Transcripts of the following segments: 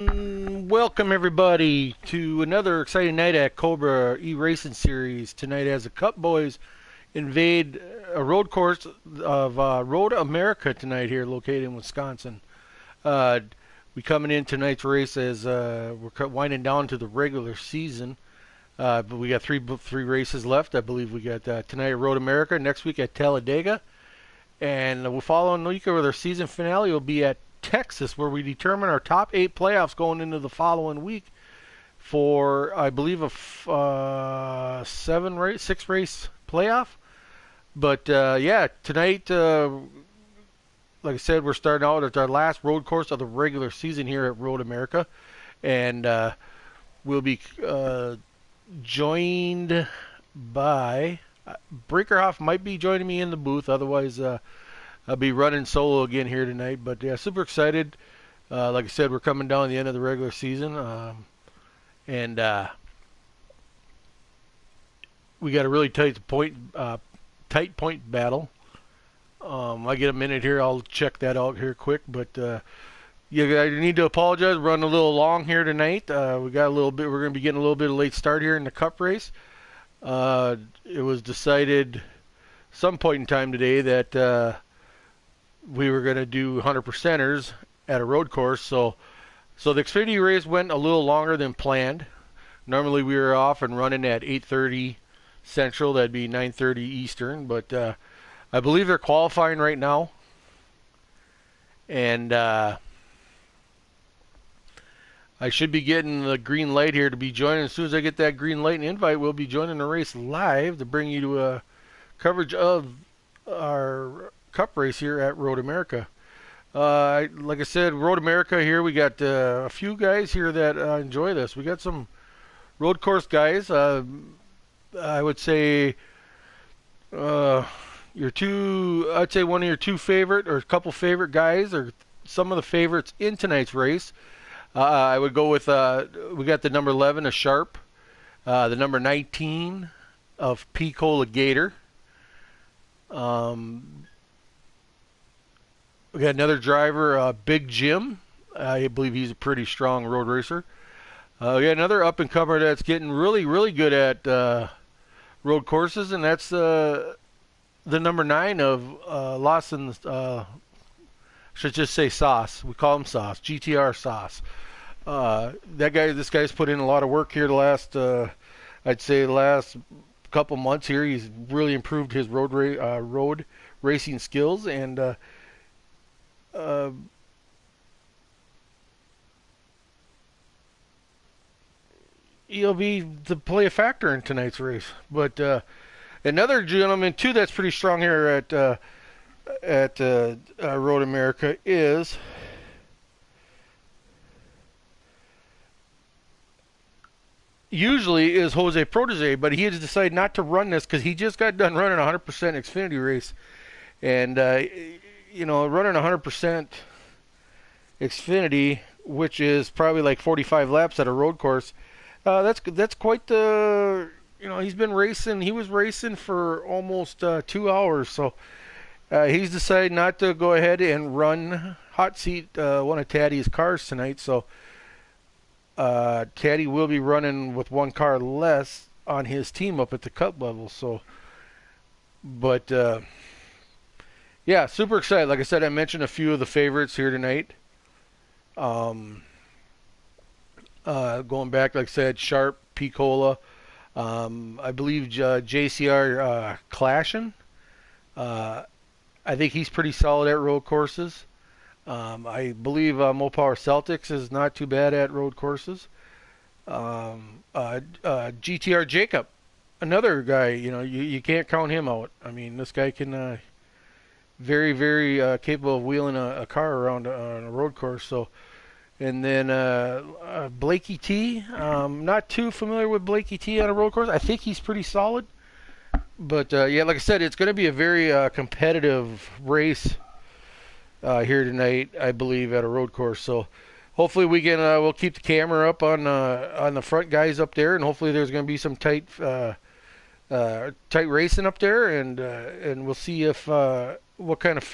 Welcome everybody to another exciting night at Cobra E-Racing Series. Tonight as the Cup Boys invade a road course of Road America tonight here located in Wisconsin. Uh, we coming in tonight's race as we're winding down to the regular season. But we got three races left. I believe we got tonight at Road America, next week at Talladega, and we'll follow on week with our season finale will be at Texas, where we determine our top 8 playoffs going into the following week for, I believe, a 6 race playoff. But yeah, tonight, like I said, we're starting out at our last road course of the regular season here at Road America, and we'll be joined by Breakerhoff. Might be joining me in the booth. Otherwise, I'll be running solo again here tonight. But yeah, super excited. Like I said, we're coming down to the end of the regular season, and we got a really tight point battle. I get a minute here. I'll check that out here quick. But yeah, I need to apologize. We're running a little long here tonight. We got a little bit. We're going to be getting a little bit of late start here in the Cup race. It was decided some point in time today that we were going to do 100%ers at a road course. So the Xfinity race went a little longer than planned. Normally we were off and running at 8:30 Central. That'd be 9:30 Eastern. But I believe they're qualifying right now. And I should be getting the green light here to be joining. As soon as I get that green light and invite, we'll be joining the race live to bring you to a coverage of our Cup race here at Road America. Like I said, Road America here, we got a few guys here that enjoy this. We got some road course guys. I would say I'd say one of your two favorite or a couple favorite guys or some of the favorites in tonight's race. I would go with, we got the number 11 of Sharp, the number 19 of P-Cola Gator. We got another driver, Big Jim. I believe he's a pretty strong road racer. We got another up-and-comer that's getting really, really good at road courses, and that's the number 9 of Lawson. Should just say Sauce. We call him Sauce. GTR Sauce. This guy's put in a lot of work here the last, I'd say the last couple months here. He's really improved his road racing skills, and he'll be to play a factor in tonight's race. But another gentleman too that's pretty strong here at Road America is Jose Protege, but he has decided not to run this because he just got done running a 100% Xfinity race, and running 100% Xfinity, which is probably like 45 laps at a road course. That's quite the he's been racing. He was racing for almost 2 hours, so he's decided not to go ahead and run hot seat one of Taddy's cars tonight. So Taddy will be running with one car less on his team up at the Cup level. So, but yeah, super excited. Like I said, I mentioned a few of the favorites here tonight. Going back, like I said, Sharp, P-Cola. I believe JCR Clashin. I think he's pretty solid at road courses. I believe Mopower Celtics is not too bad at road courses. GTR Jacob, another guy, you can't count him out. I mean, this guy can very, very capable of wheeling a car around on a road course. So, and then Blakey T. Not too familiar with Blakey T on a road course. I think he's pretty solid. But yeah, like I said, it's going to be a very competitive race here tonight, I believe, at a road course. So hopefully we'll keep the camera up on the front guys up there, and hopefully there's going to be some tight racing up there, and we'll see if what kind of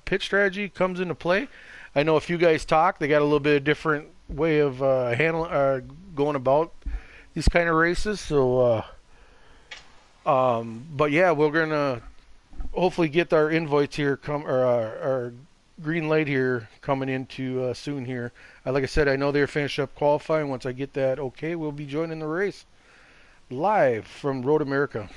pit strategy comes into play. I know a few guys talk. They got a little bit of different way of handling, going about these kind of races. So, but yeah, we're gonna hopefully get our invites here or our green light here coming into soon here. Like I said, I know they're finished up qualifying. Once I get that okay, we'll be joining the race live from Road America.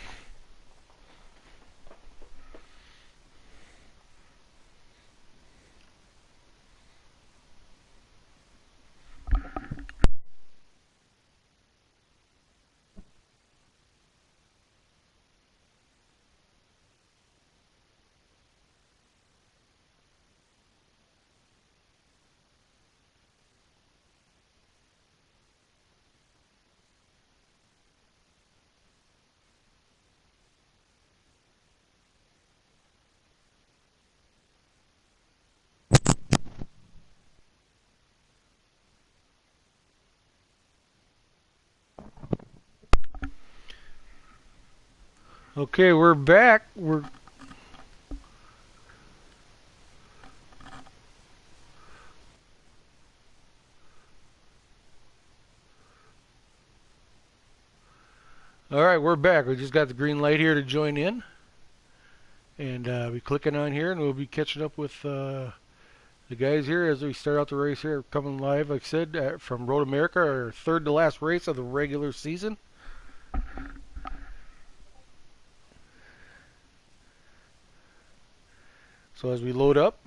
Okay, we're back. We're all right. We're back. We just got the green light here to join in, and be clicking on here, and we'll be catching up with the guys here as we start out the race here. Coming live, like I said, from Road America, our third to last race of the regular season. So as we load up.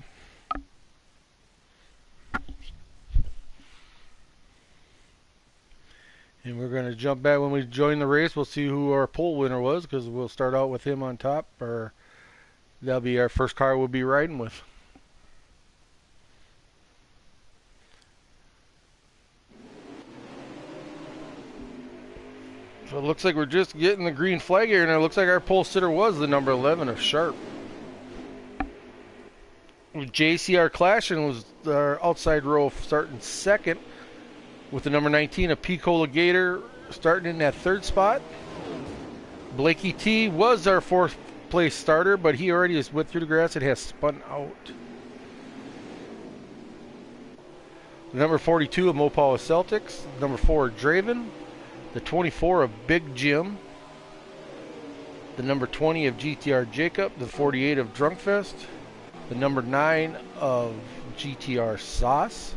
And we're going to jump back when we join the race. We'll see who our pole winner was, because we'll start out with him on top. Or that'll be our first car we'll be riding with. So it looks like we're just getting the green flag here, and it looks like our pole sitter was the number 11 of Sharp. JCR Clashing was our outside row starting second, with the number 19 of Picola Gator starting in that third spot. Blakey T was our fourth place starter, but he already has went through the grass and has spun out. The number 42 of Mopala Celtics, number 4 Draven, the 24 of Big Jim, the number 20 of GTR Jacob, the 48 of Drunkfest, the number 9 of GTR Sauce,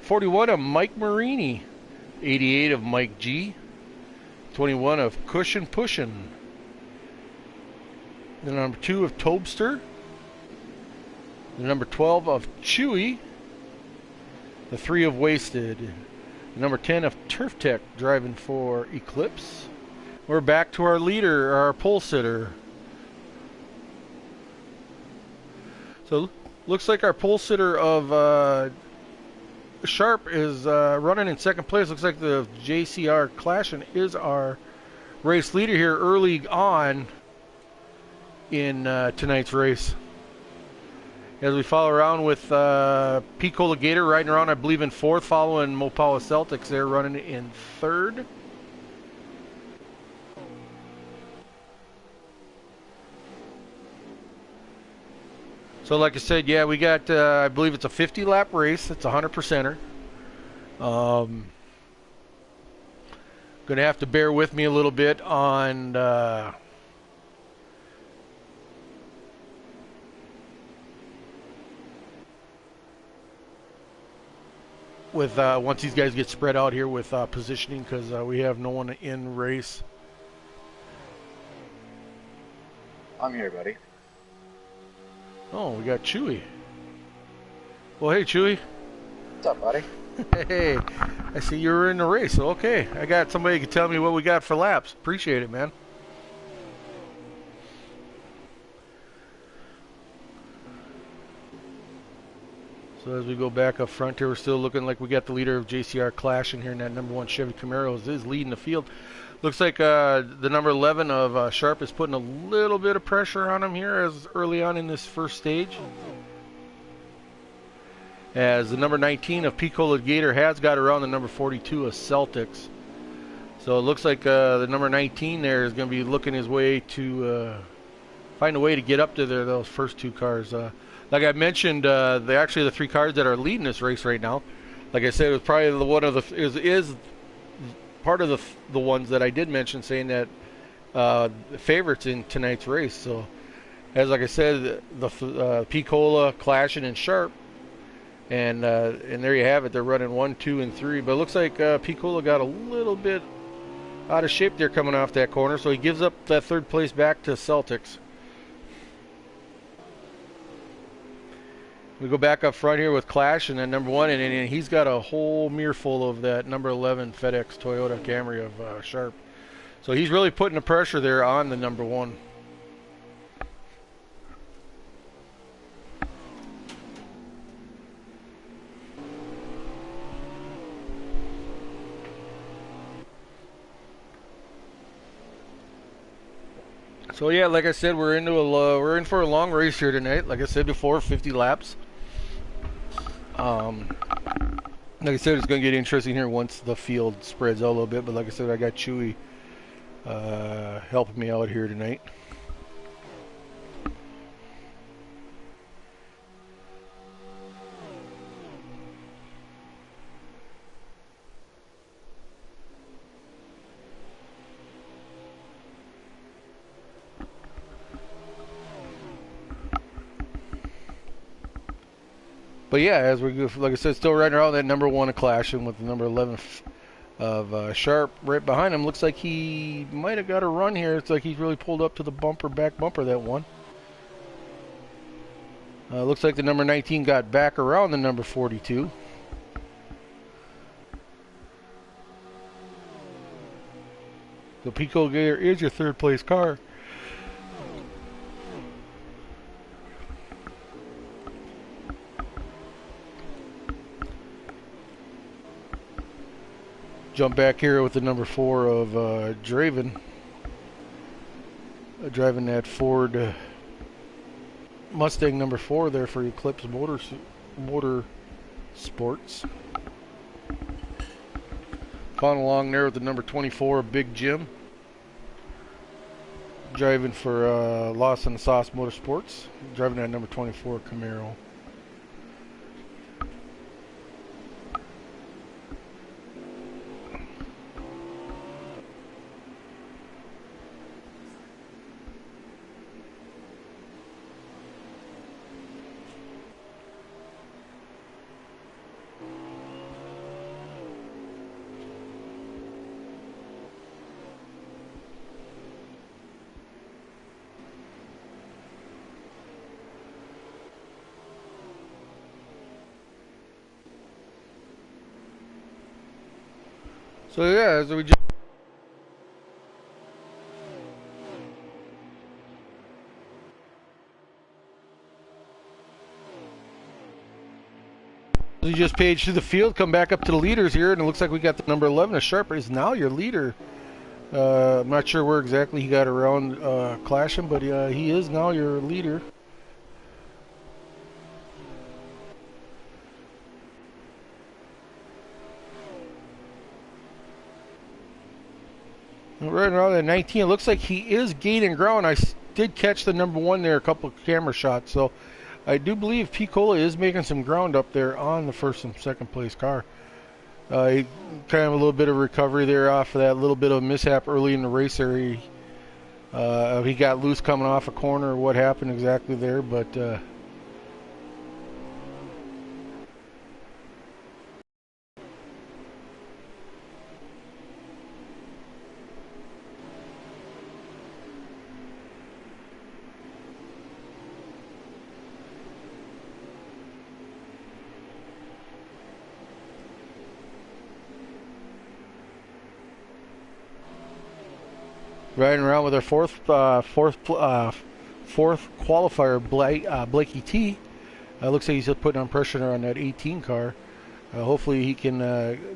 41 of Mike Marini, 88 of Mike G, 21 of Cushion Pushin', the number 2 of Tobster, the number 12 of Chewy, the 3 of Wasted, the number 10 of Turf Tech driving for Eclipse. We're back to our leader, our pole sitter. So looks like our pole sitter of Sharp is running in second place. Looks like the JCR Clashing is our race leader here early on in tonight's race. As we follow around with Picola Gator riding around, I believe, in fourth, following Mopala Celtics. They're running in third. So like I said, yeah, we got, I believe it's a 50-lap race. It's a 100%er. Going to have to bear with me a little bit on with once these guys get spread out here with positioning, because we have no one in race. I'm here, buddy. Oh, we got Chewy. Well, hey, Chewy. What's up, buddy? Hey, I see you were in the race. Okay, I got somebody who can tell me what we got for laps. Appreciate it, man. So as we go back up front here, we're still looking like we got the leader of JCR Clashing here, and that number 1 Chevy Camaro is leading the field. Looks like the number 11 of Sharp is putting a little bit of pressure on him here as early on in this first stage. As the number 19 of Picola Gator has got around the number 42 of Celtics. So it looks like the number 19 there is going to be looking his way to find a way to get up to there, those first two cars. Like I mentioned, actually the three cars that are leading this race right now. Like I said, it was probably the one of the is part of the ones that I did mention, saying that favorites in tonight's race. So, as like I said, the Picola, Clashing, and Sharp, and there you have it. They're running 1, 2, and 3. But it looks like Picola got a little bit out of shape there coming off that corner, so he gives up that third place back to Celtics. We go back up front here with Clash and then number 1, and he's got a whole mirror full of that number 11 FedEx Toyota Camry of Sharp. So he's really putting the pressure there on the number 1. So yeah, like I said, we're in for a long race here tonight. Like I said before, 50 laps. Like I said, it's going to get interesting here once the field spreads out a little bit. But like I said, I got Chewy helping me out here tonight. But yeah, as we go, like I said, still riding around that number 1 of Clashing with the number 11 of Sharp right behind him. Looks like he might have got a run here. It's like he's really pulled up to the back bumper, that one. Looks like the number 19 got back around the number 42. The Pico Gator is your third place car. Jump back here with the number 4 of Draven. Driving that Ford Mustang number 4 there for Eclipse Motor Sports. Following along there with the number 24 of Big Jim. Driving for Lost in the Sauce Motorsports. Driving that number 24 Camaro. So yeah, as we just page through the field, come back up to the leaders here, and it looks like we got the number 11 of Sharp is now your leader. I'm not sure where exactly he got around Clashing, but he is now your leader. Right around at 19, it looks like he is gaining ground. I did catch the number 1 there, a couple of camera shots, so I do believe Picola is making some ground up there on the first and second place car. He kind of a little bit of recovery there off of that little bit of mishap early in the race there. He got loose coming off a corner, what happened exactly there, but riding around with our fourth qualifier, Blakey T. Looks like he's putting on pressure on that 18 car. Hopefully he can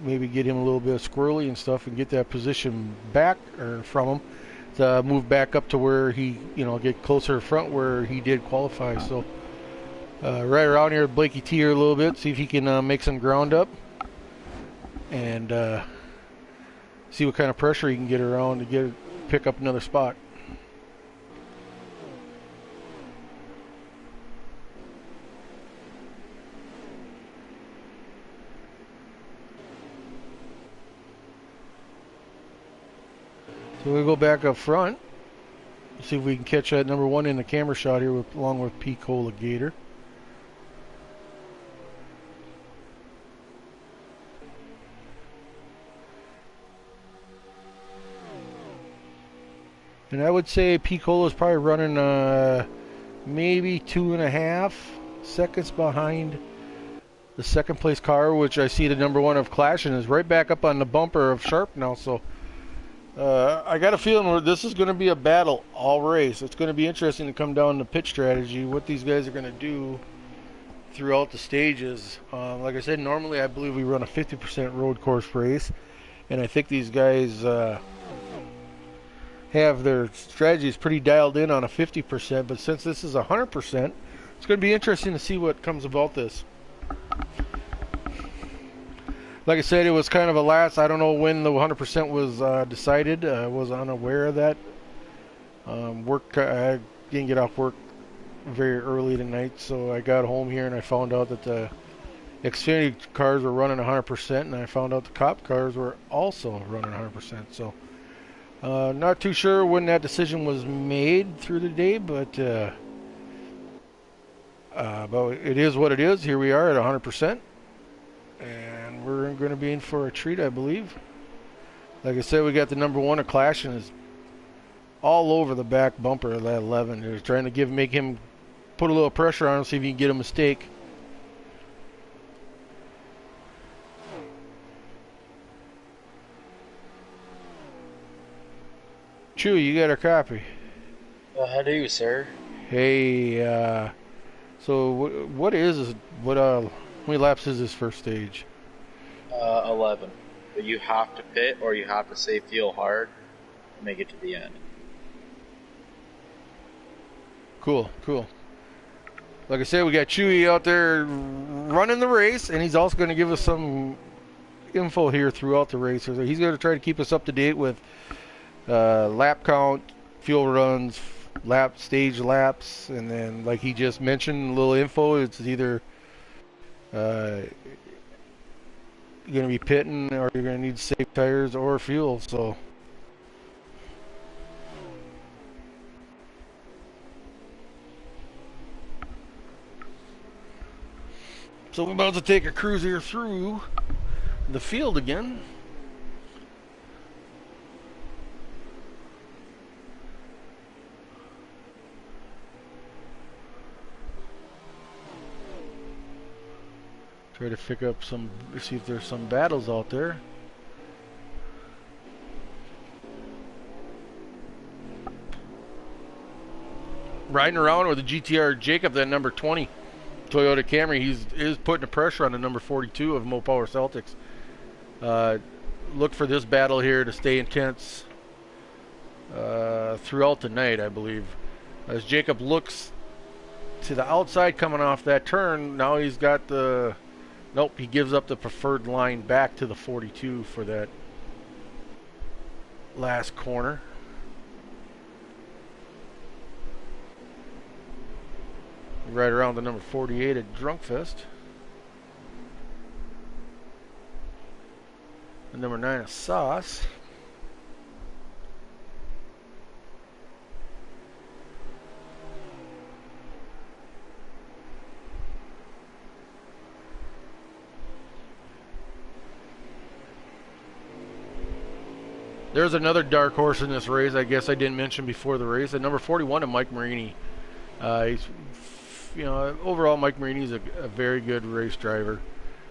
maybe get him a little bit squirrely and stuff and get that position back or from him to move back up to where he, get closer front where he did qualify. So right around here, Blakey T here a little bit, see if he can make some ground up and see what kind of pressure he can get around to pick up another spot. So we'll go back up front. See if we can catch that number 1 in the camera shot here along with P. Cola Gator. And I would say P. Cola is probably running maybe 2.5 seconds behind the second place car, which I see the number 1 of Clash and is right back up on the bumper of Sharp now. So I got a feeling this is going to be a battle all race. It's going to be interesting to come down to pit strategy, what these guys are going to do throughout the stages. Like I said, normally I believe we run a 50% road course race, and I think these guys have their strategies pretty dialed in on a 50%, but since this is 100%, it's going to be interesting to see what comes about this. Like I said, it was kind of a last. I don't know when the 100% was decided. I was unaware of that. I didn't get off work very early tonight, so I got home here and I found out that the Xfinity cars were running 100%, and I found out the Cop cars were also running 100%. So not too sure when that decision was made through the day, but it is what it is. Here we are at 100%. And we're going to be in for a treat, I believe. Like I said, we got the number 1 of Clash and is all over the back bumper of that 11. They're trying to make him put a little pressure on him, see if he can get a mistake. Chewy, you got our copy. How do you, sir? Hey, so how many laps is this first stage? 11. But you have to pit or you have to say feel hard to make it to the end. Cool. Like I said, we got Chewy out there running the race, and he's also going to give us some info here throughout the race. He's going to try to keep us up to date with lap count, fuel runs, stage laps, and then, like he just mentioned, a little info. It's either you're going to be pitting or you're going to need safe tires or fuel. So we're about to take a cruise here through the field again. Try to pick up see if there's some battles out there. Riding around with a GTR Jacob, that number 20 Toyota Camry. Is putting the pressure on the number 42 of Mo Power Celtics. Look for this battle here to stay intense throughout the night, I believe. As Jacob looks to the outside coming off that turn, now he's got the... Nope, he gives up the preferred line back to the 42 for that last corner. Right around the number 48 at Drunkfest. And number 9 of Sauce. There's another dark horse in this race. I guess I didn't mention before the race. At number 41 of Mike Marini. Overall Mike Marini is a very good race driver.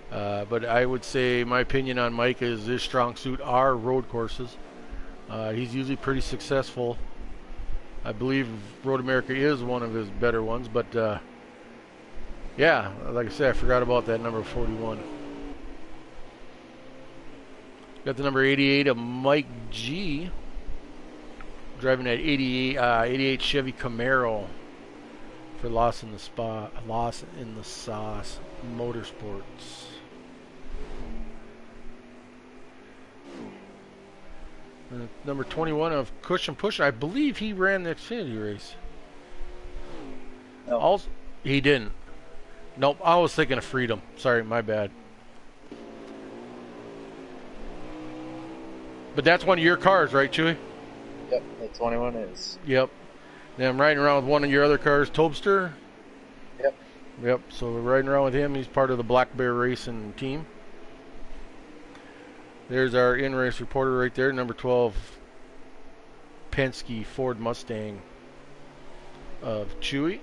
But I would say my opinion on Mike is his strong suit are road courses. He's usually pretty successful. I believe Road America is one of his better ones. But yeah, like I said, I forgot about that number 41. Got the number 88 of Mike G. Driving that 88 Chevy Camaro for Lost in the Sauce Motorsports. Number 21 of Cushion Push. I believe he ran the Xfinity race. No. Also, he didn't. Nope, I was thinking of Freedom. Sorry, my bad. But that's one of your cars, right, Chewy? Yep, the 21 is. Yep. Then I'm riding around with one of your other cars, Tobster. Yep. Yep. So we're riding around with him. He's part of the Black Bear Racing team. There's our in-race reporter right there, number 12, Penske Ford Mustang of Chewy.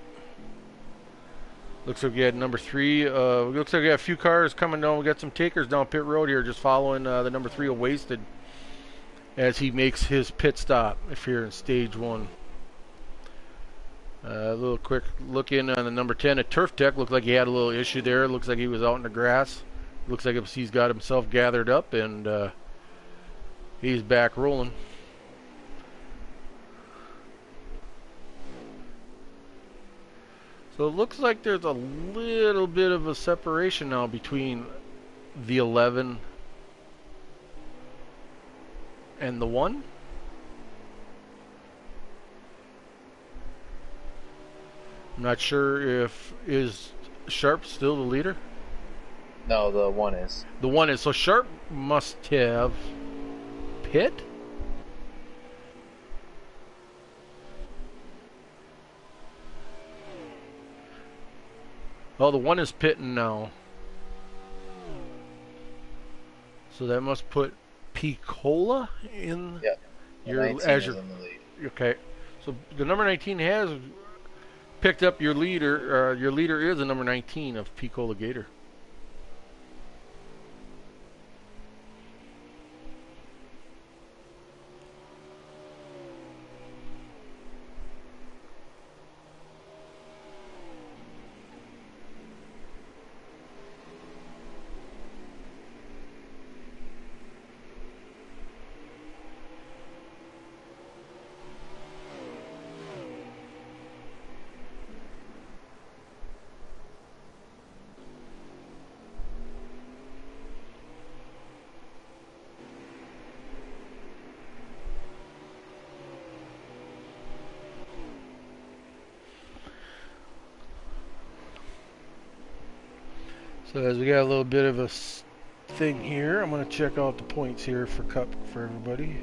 Looks like we had number 3. Looks like we got a few cars coming down. We got some takers down pit road here, just following the number 3 of Wasted as he makes his pit stop if here in stage 1. A little quick look in on the number 10 at Turf Tech. Looked like he had a little issue there. Looks like he was out in the grass. Looks like he's got himself gathered up and he's back rolling. So it looks like there's a little bit of a separation now between the 11 and the 1. I'm not sure if is Sharp still the leader. No, the 1 is. The 1 is. So Sharp must have pit. Oh, the 1 is pitting now. So that must put Picola in. Yep. Your 19 as is your in the lead. okay. So the number 19 has picked up your leader. Your leader is the number 19 of Picola Gator. So as we got a little bit of a thing here, I'm going to check out the points here for Cup for everybody.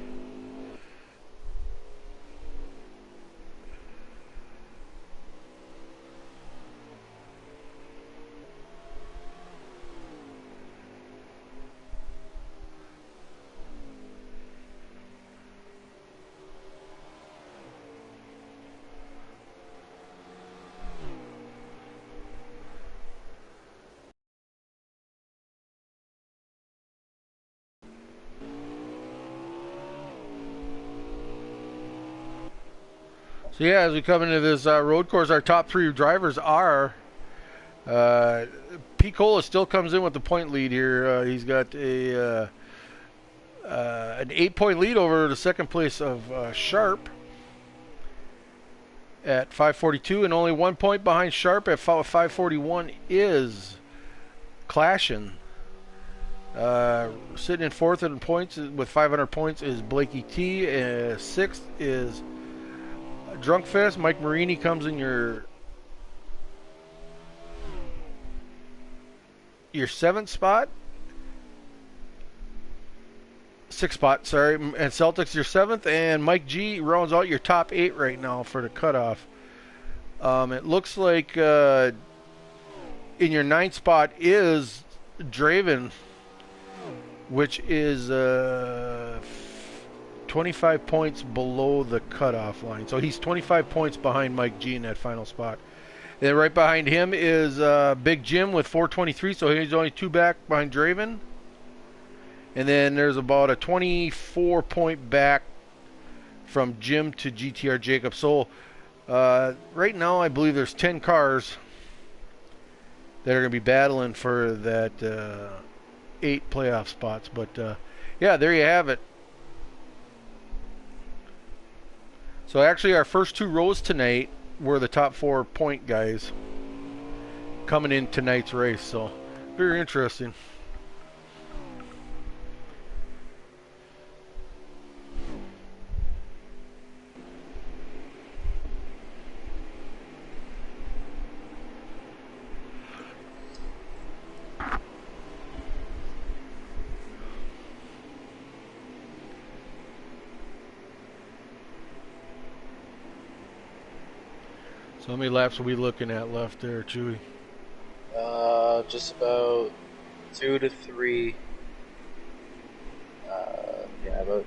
So yeah, as we come into this road course, our top 3 drivers are Picola still comes in with the point lead here. He's got an 8-point lead over the second place of Sharp at 542, and only 1 point behind Sharp at 541 is Clashing. Sitting in 4th in points with 500 points is Blakey T. 6th is Drunkfest. Mike Marini comes in your 7th spot. 6th spot, sorry. And Celtics your 7th. And Mike G rounds out your top 8 right now for the cutoff. It looks like in your 9th spot is Draven, which is 25 points below the cutoff line. So he's 25 points behind Mike G in that final spot. Then right behind him is Big Jim with 423, so he's only 2 back behind Draven. And then there's about a 24-point back from Jim to GTR Jacob. So right now I believe there's 10 cars that are going to be battling for that 8 playoff spots. But yeah, there you have it. So actually our first 2 rows tonight were the top 4 point guys coming in tonight's race. So very interesting. So how many laps are we looking at left there, Chewy? Just about 2 to 3. Yeah, about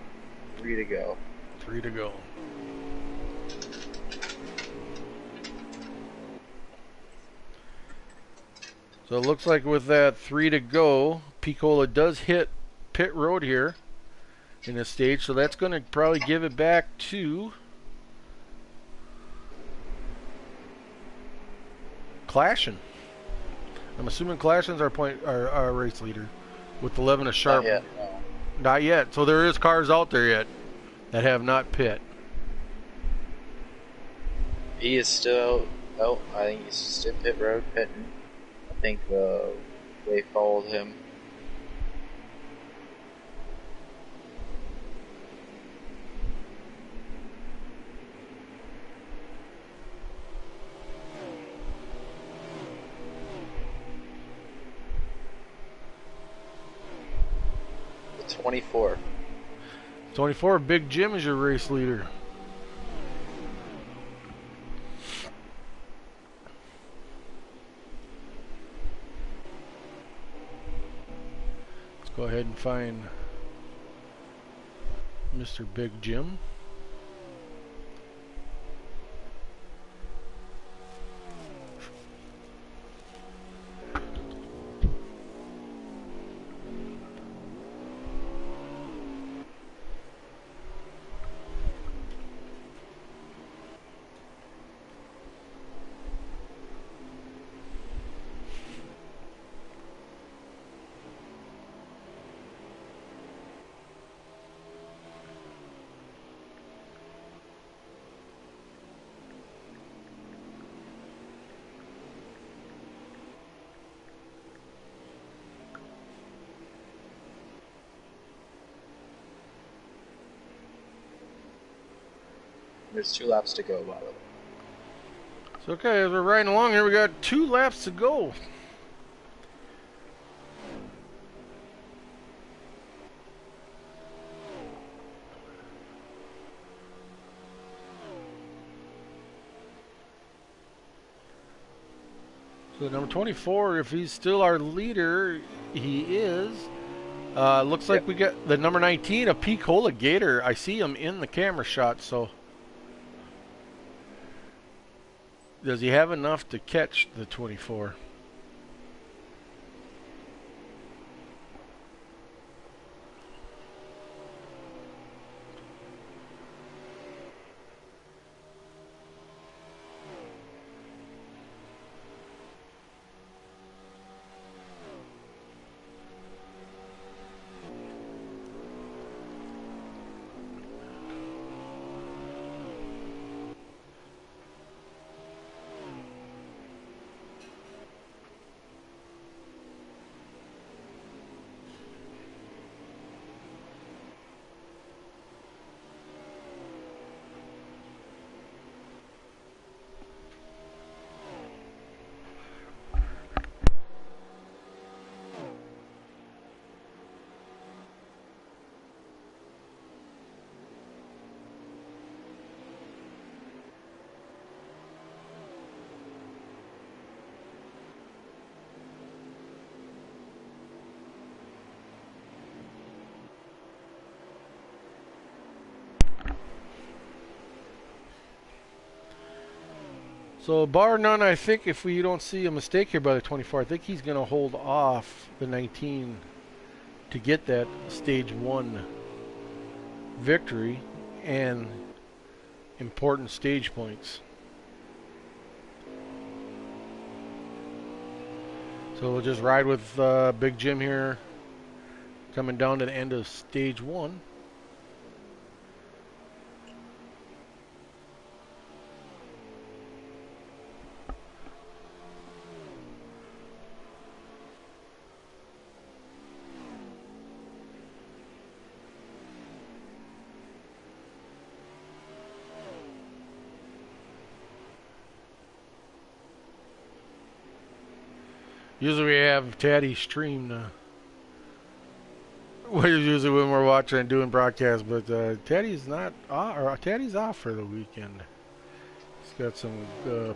3 to go. 3 to go. So it looks like with that 3 to go, Picola does hit pit road here in this stage, so that's going to probably give it back to Clashin. I'm assuming Clashin's our race leader with 11 a Not sharp. yet. No. Not yet. So there is cars out there yet that have not pit. He is still out. Oh, I think he's still pit road pitting. I think they followed him. The 24. 24, Big Jim is your race leader. Let's go ahead and find Mr. Big Jim. There's 2 laps to go, by the way. So okay, as we're riding along here, we got 2 laps to go. So number 24, if he's still our leader, he is. Looks like Yep. we got the number 19, a Picola Gator. I see him in the camera shot, so does he have enough to catch the 24? So bar none, I think if we don't see a mistake here by the 24, I think he's going to hold off the 19 to get that stage 1 victory and important stage points. So we'll just ride with Big Jim here, coming down to the end of stage 1. Usually we have Taddy streamed. Usually when we're watching and doing broadcasts, but Taddy's not, or Taddy's off for the weekend. He's got some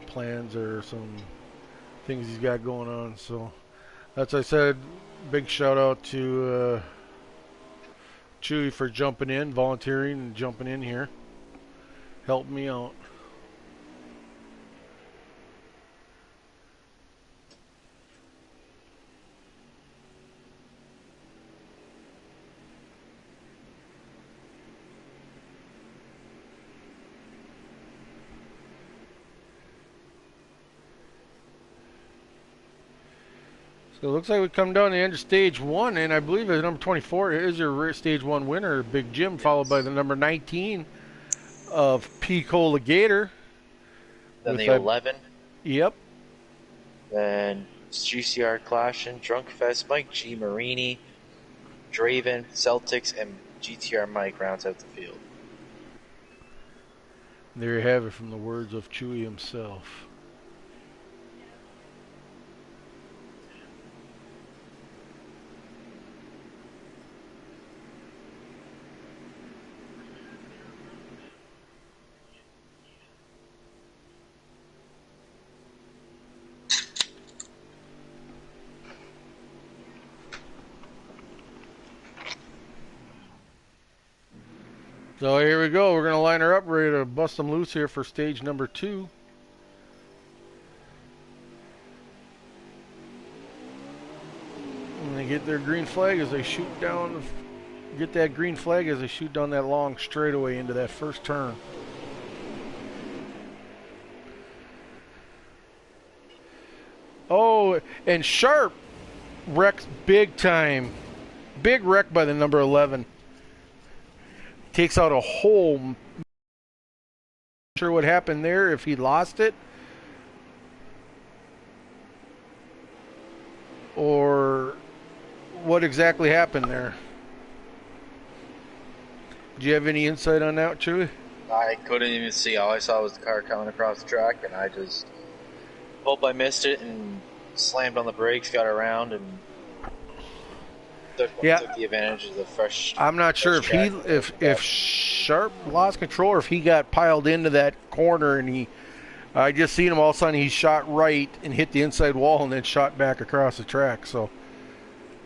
plans or some things he's got going on. So that's I said. Big shout out to Chewy for jumping in, volunteering, and jumping in here, helping me out. So it looks like we come down to the end of stage one, and I believe the number 24 is your stage one winner, Big Jim, followed by the number 19 of Pico Gator. Then With the 11. Yep. Then GCR Clashin, Drunkfest, Mike G. Marini, Draven, Celtics, and GTR Mike rounds out the field. There you have it from the words of Chewy himself. So here we go. We're going to line her up, ready to bust them loose here for stage number 2. And they get their green flag as they shoot down, get that green flag as they shoot down that long straightaway into that first turn. Oh, and Sharp wrecks big time. Big wreck by the number 11. Takes out a hole. Not sure what happened there, if he lost it or what exactly happened there. Do you have any insight on that, Chewy? I couldn't even see. All I saw was the car coming across the track, and I just hope I missed it and slammed on the brakes, got around, and took the advantage of the fresh. I'm not sure if Sharp lost control or if he got piled into that corner, and I just seen him all of a sudden he shot right and hit the inside wall and then shot back across the track. So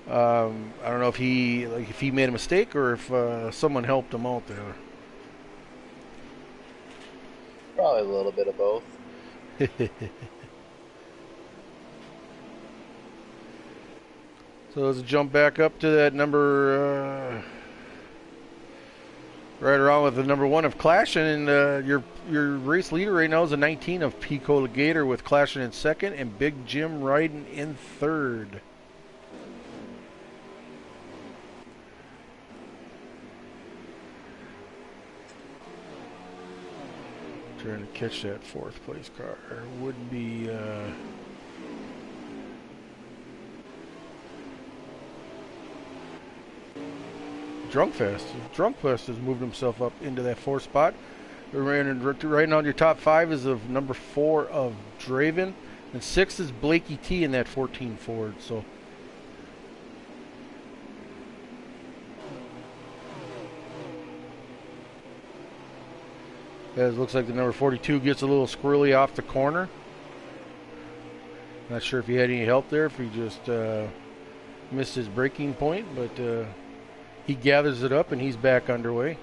I don't know if he made a mistake or if someone helped him out there. Probably a little bit of both. So let's jump back up to that number, right around with the number 1 of Clashin, and your race leader right now is a 19 of Pico Gator with Clashin in second and Big Jim riding in third. Trying to catch that 4th place car. Would be Drunkfest. Drunkfest has moved himself up into that 4th spot. Right now, your top 5 is of number 4 of Draven, and 6 is Blakey T in that 14 Ford. So it looks like the number 42 gets a little squirrely off the corner. Not sure if he had any help there, if he just missed his braking point, but he gathers it up and he's back underway.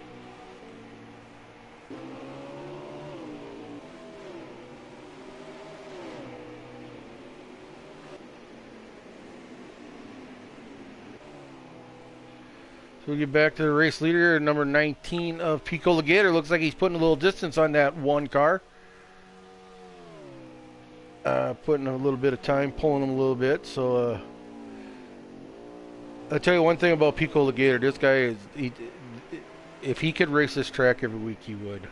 So we get back to the race leader, number 19 of Pico Gator. Looks like he's putting a little distance on that one car. Putting a little bit of time, pulling him a little bit. So I'll tell you one thing about Pico Gator. This guy if he could race this track every week, he would.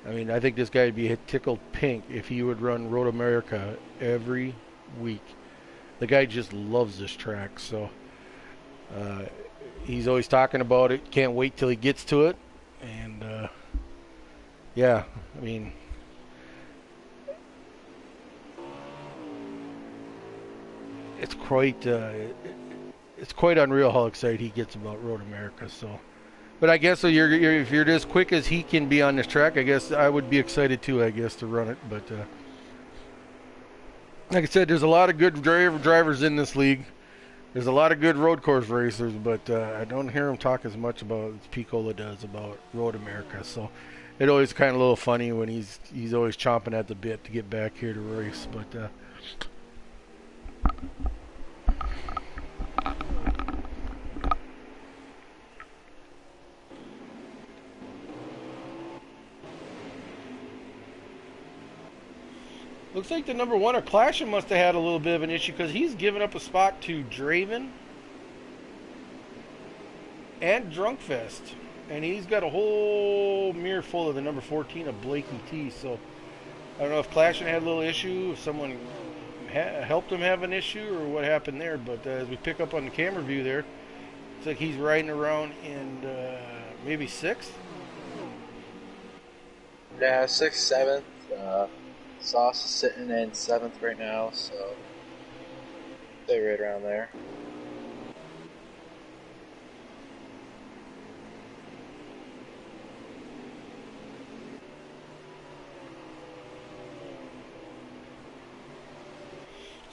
I mean, I think this guy would be tickled pink if he would run Road America every week. The guy just loves this track, so he's always talking about it. Can't wait till he gets to it. And yeah, I mean, it's quite unreal how excited he gets about Road America. So But I guess so. If you're as quick as he can be on this track, I guess I would be excited too. I guess to run it, but like I said, there's a lot of good drivers in this league. There's a lot of good road course racers, but I don't hear him talk as much about as Picola does about Road America. So it always kind of a little funny when he's always chomping at the bit to get back here to race. But looks like the number one, or Clashing, must have had a little bit of an issue because he's given up a spot to Draven and Drunkfest. And he's got a whole mirror full of the number 14 of Blakey T. So I don't know if Clashing had a little issue, if someone helped him have an issue, or what happened there. But as we pick up on the camera view there, it's like he's riding around in maybe 6th. Yeah, 6th, 7th. Sauce is sitting in 7th right now, so they're right around there.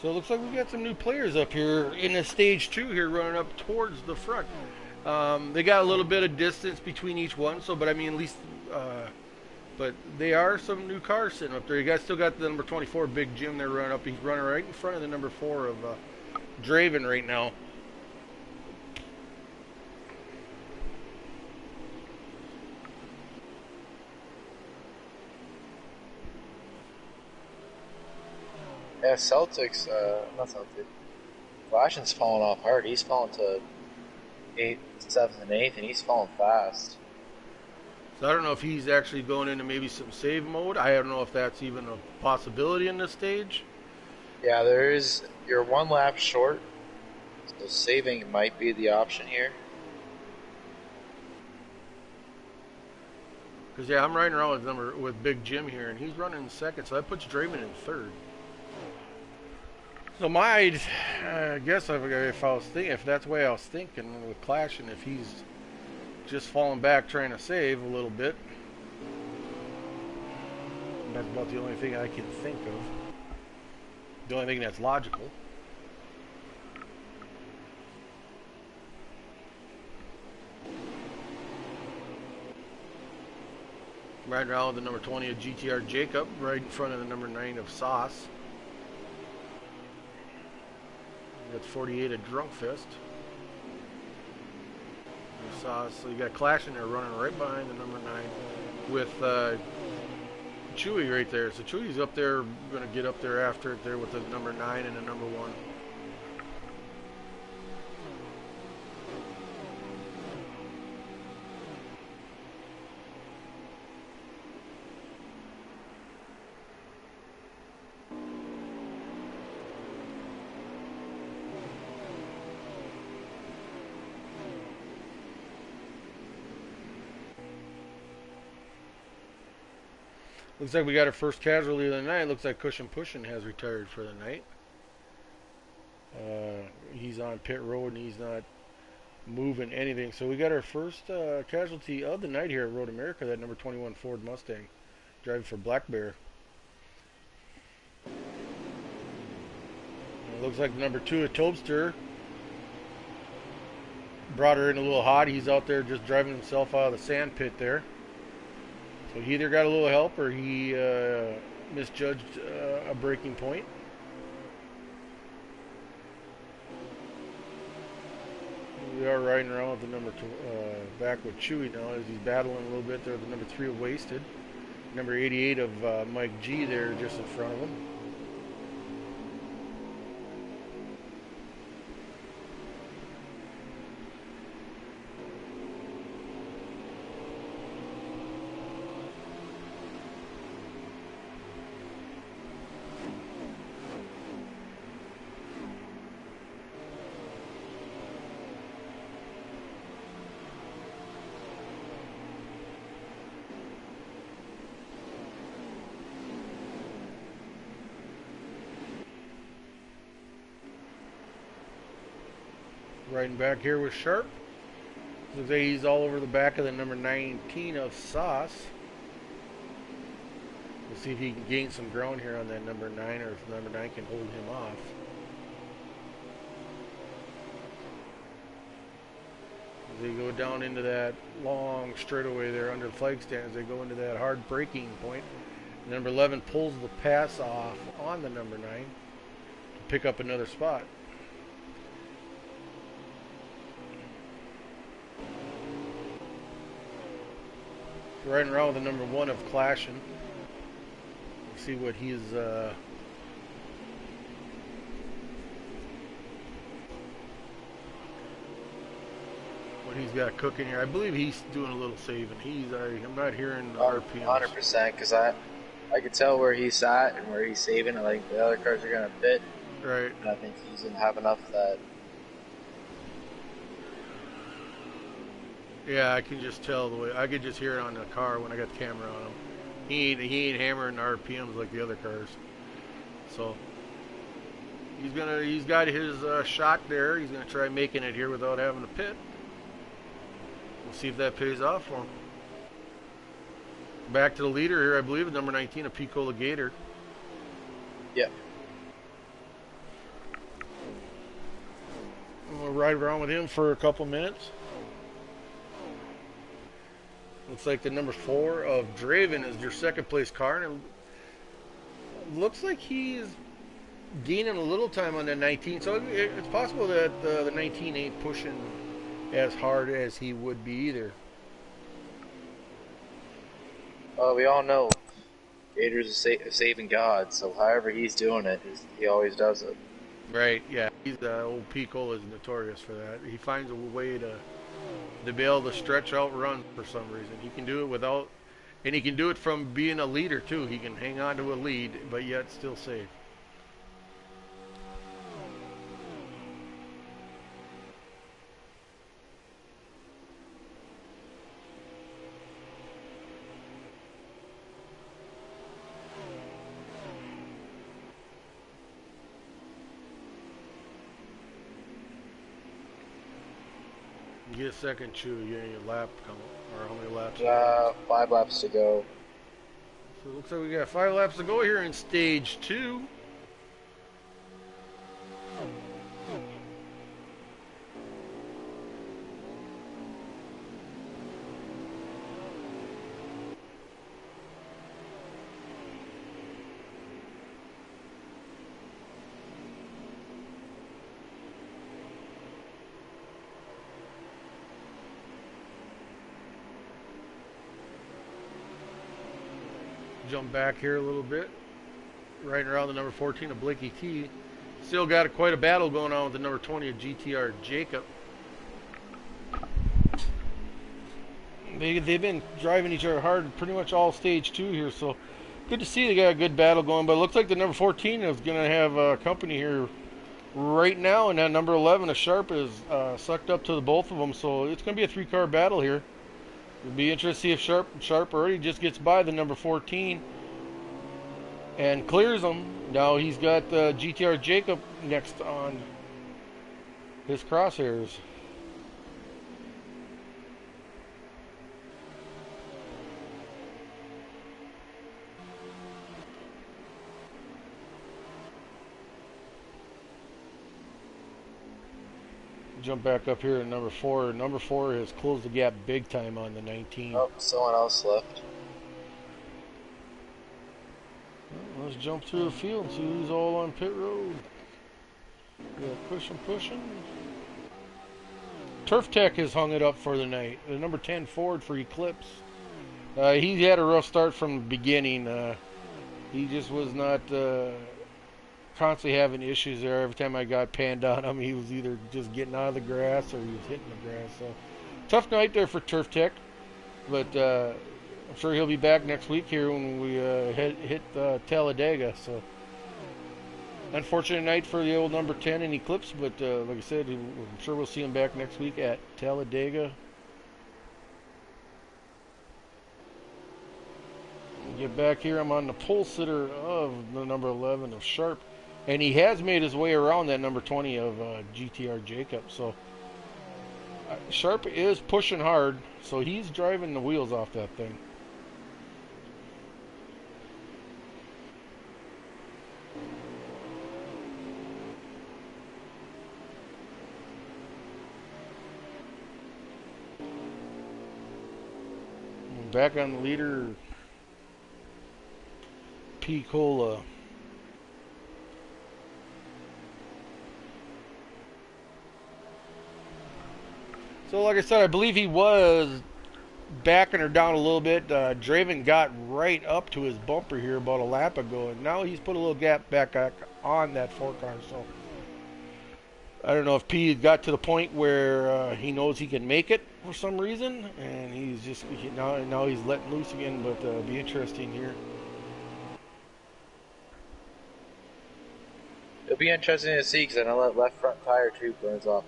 So it looks like we've got some new players up here in the stage 2 here running up towards the front. They got a little bit of distance between each one, so but I mean at least but they are some new cars sitting up there. You guys still got the number 24 Big Jim there running up. He's running right in front of the number 4 of Draven right now. Yeah, Celtics, not Celtics. Flashing's falling off hard. He's falling to 8th, 7th, and 8th, and he's falling fast. So I don't know if he's actually going into maybe some save mode. I don't know if that's even a possibility in this stage. Yeah, there is. You're 1 lap short, so saving might be the option here. Because yeah, I'm riding around with Big Jim here, and he's running in 2nd, so that puts Draven in 3rd. So my guess if that's the way I was thinking with Clashing, if he's just falling back trying to save a little bit, that's about the only thing I can think of. The only thing that's logical. Riding around with the number 20 of GTR Jacob, right in front of the number 9 of Sauce. That's 48 at Drunkfest. So you got Clashing there running right behind the number 9 with Chewy right there. So Chewy's up there, going to get up there after it there with the number 9 and the number 1. Looks like we got our first casualty of the night. Looks like Cushion Pushin' has retired for the night. He's on pit road and he's not moving anything. So we got our first casualty of the night here at Road America, that number 21 Ford Mustang, driving for Black Bear. And it looks like the number 2 at Tobster brought her in a little hot. He's out there just driving himself out of the sand pit there. So he either got a little help or he misjudged a braking point. We are riding around with the number 2, back with Chewy now as he's battling a little bit there with the number 3 of Wasted. Number 88 of Mike G there just in front of him. Riding back here with Sharp. Looks like he's all over the back of the number 19 of Sauce. We'll see if he can gain some ground here on that number 9, or if number 9 can hold him off. As they go down into that long straightaway there under the flag stand, as they go into that hard braking point, number 11 pulls the pass off on the number 9 to pick up another spot. Riding around with the number 1 of Clashing. See what he's what he's got cooking here. I believe he's doing a little saving. I'm not hearing the RPMs. 100%, because I could tell where he's at and where he's saving. I think the other cars are going to pit. Right. And I think he's going to have enough of that. Yeah, I can just tell the way. I could just hear it on the car when I got the camera on him. He ain't hammering the RPMs like the other cars. So he's got his shot there. He's gonna try making it here without having to pit. We'll see if that pays off for him. Back to the leader here, I believe, number 19, a Picola Gator. Yep. We'll ride around with him for a couple minutes. Looks like the number 4 of Draven is your second place car, and it looks like he's gaining a little time on that 19. So it's possible that the 19 ain't pushing as hard as he would be either. We all know Gator's a saving god, so however he's doing it, he always does it. Right, yeah. Old Picola is notorious for that. He finds a way to be able to stretch out runs for some reason. He can do it without, and he can do it from being a leader too. He can hang on to a lead, but yet still save. You get a second chew, you get your lap coming, or how many laps? 5 laps to go. So it looks like we got 5 laps to go here in stage 2. Jump back here a little bit. Right around the number 14 of Blakey T. Still got quite a battle going on with the number 20 of GTR Jacob. They've been driving each other hard pretty much all stage 2 here, so good to see they got a good battle going. But it looks like the number 14 is going to have company here right now, and that number 11 of Sharp is sucked up to the both of them, so it's going to be a 3-car battle here. It'll be interesting to see if Sharp already just gets by the number 14 and clears him. Now he's got GTR Jacob next on his crosshairs. Jump back up here to number 4. Number 4 has closed the gap big time on the 19. Oh, someone else left. Well, let's jump through the field and see who's all on pit road. Yeah, pushing. Turf Tech has hung it up for the night. The number 10 Ford for Eclipse. He had a rough start from the beginning. He just was not constantly having issues there. Every time I got panned on him, he was either just getting out of the grass or he was hitting the grass. So tough night there for Turf Tech, but I'm sure he'll be back next week here when we hit Talladega. So unfortunate night for the old number 10 in Eclipse, but like I said, I'm sure we'll see him back next week at Talladega. Get back here, I'm on the pole sitter of the number 11 of Sharp, and he has made his way around that number 20 of GTR Jacob. So Sharp is pushing hard, so he's driving the wheels off that thing. Back on the leader, P. Cola. So, like I said, I believe he was backing her down a little bit. Draven got right up to his bumper here about a lap ago, and now he's put a little gap back on that four car. So, I don't know if P got to the point where he knows he can make it for some reason, and he's just now he's letting loose again. But be interesting here. It'll be interesting to see because I know that left front tire tube burns off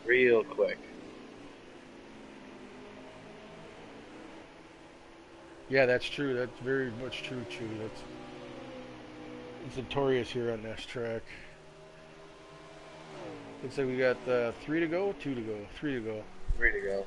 real quick. Yeah, that's true. That's very much true. That's it's notorious here on this track. Looks like we got 3 to go, 2 to go, 3 to go. 3 to go.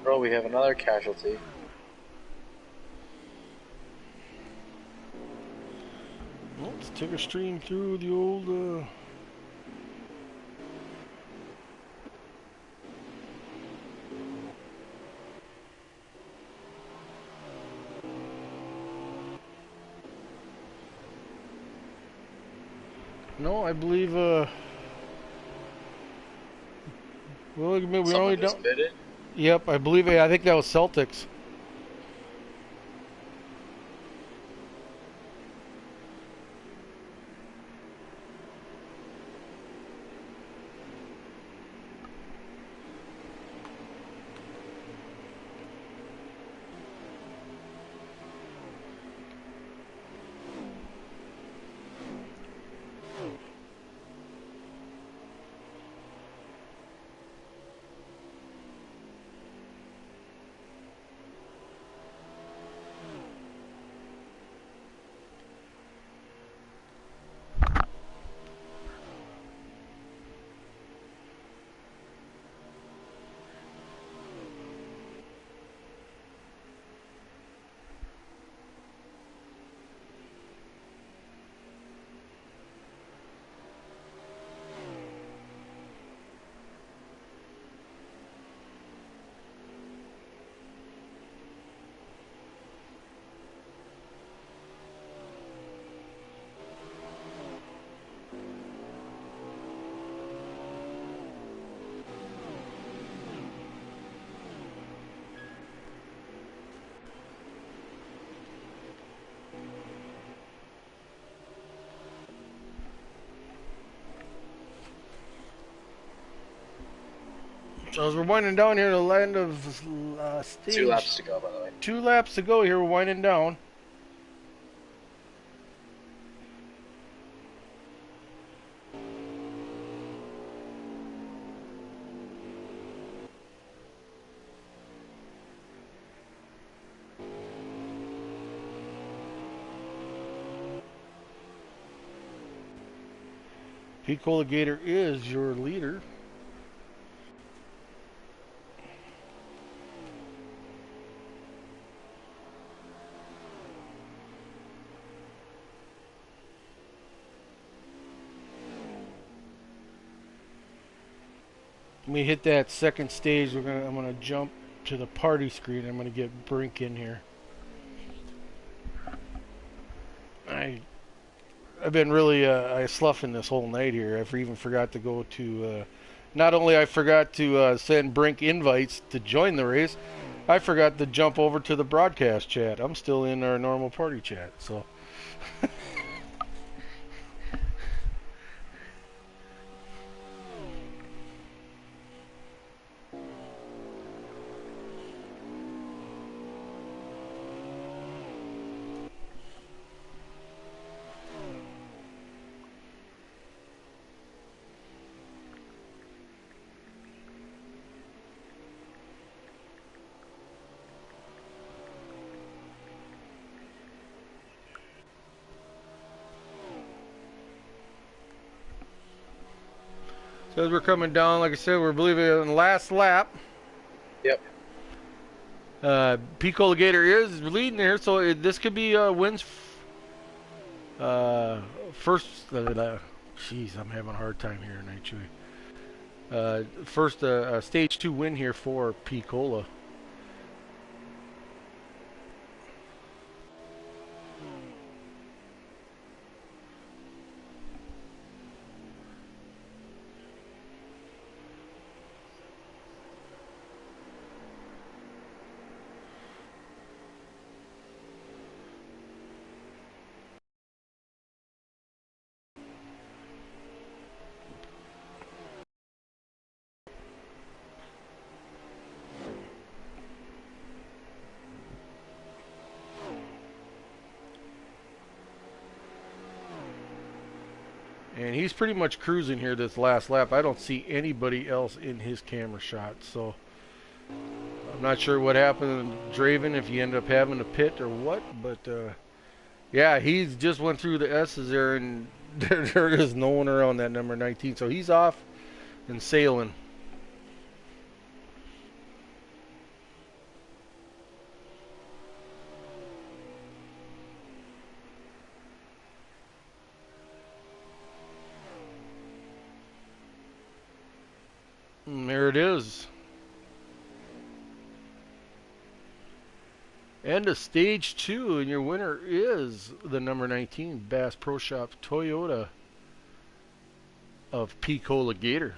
Bro, we have another casualty. Well, let's take a stream through the old. No, I believe. Well, we Someone only just don't. bit it. Yep, I believe. I think that was Celtics. So as we're winding down here to the end of stage. 2 laps to go, by the way. 2 laps to go here. We're winding down. Pete Colligator is your leader. When we hit that second stage, I'm gonna jump to the party screen. I'm gonna get Brink in here. I've been really sloughing this whole night here. I even forgot to go to. Not only I forgot to send Brink invites to join the race, I forgot to jump over to the broadcast chat. I'm still in our normal party chat, so. So as we're coming down, like I said, we're believing in the last lap. Yep. Pico Gator is leading here, so this could be wins. First, jeez, I'm having a hard time here, Night Chewy. First, stage 2 win here for Picola. And he's pretty much cruising here this last lap. I don't see anybody else in his camera shot, so I'm not sure what happened to Draven, if he ended up having a pit or what, but yeah, he's just went through the S's there, and there is no one around that number 19, so he's off and sailing. And there it is. End of stage 2, and your winner is the number 19 Bass Pro Shop Toyota of Picola Gator.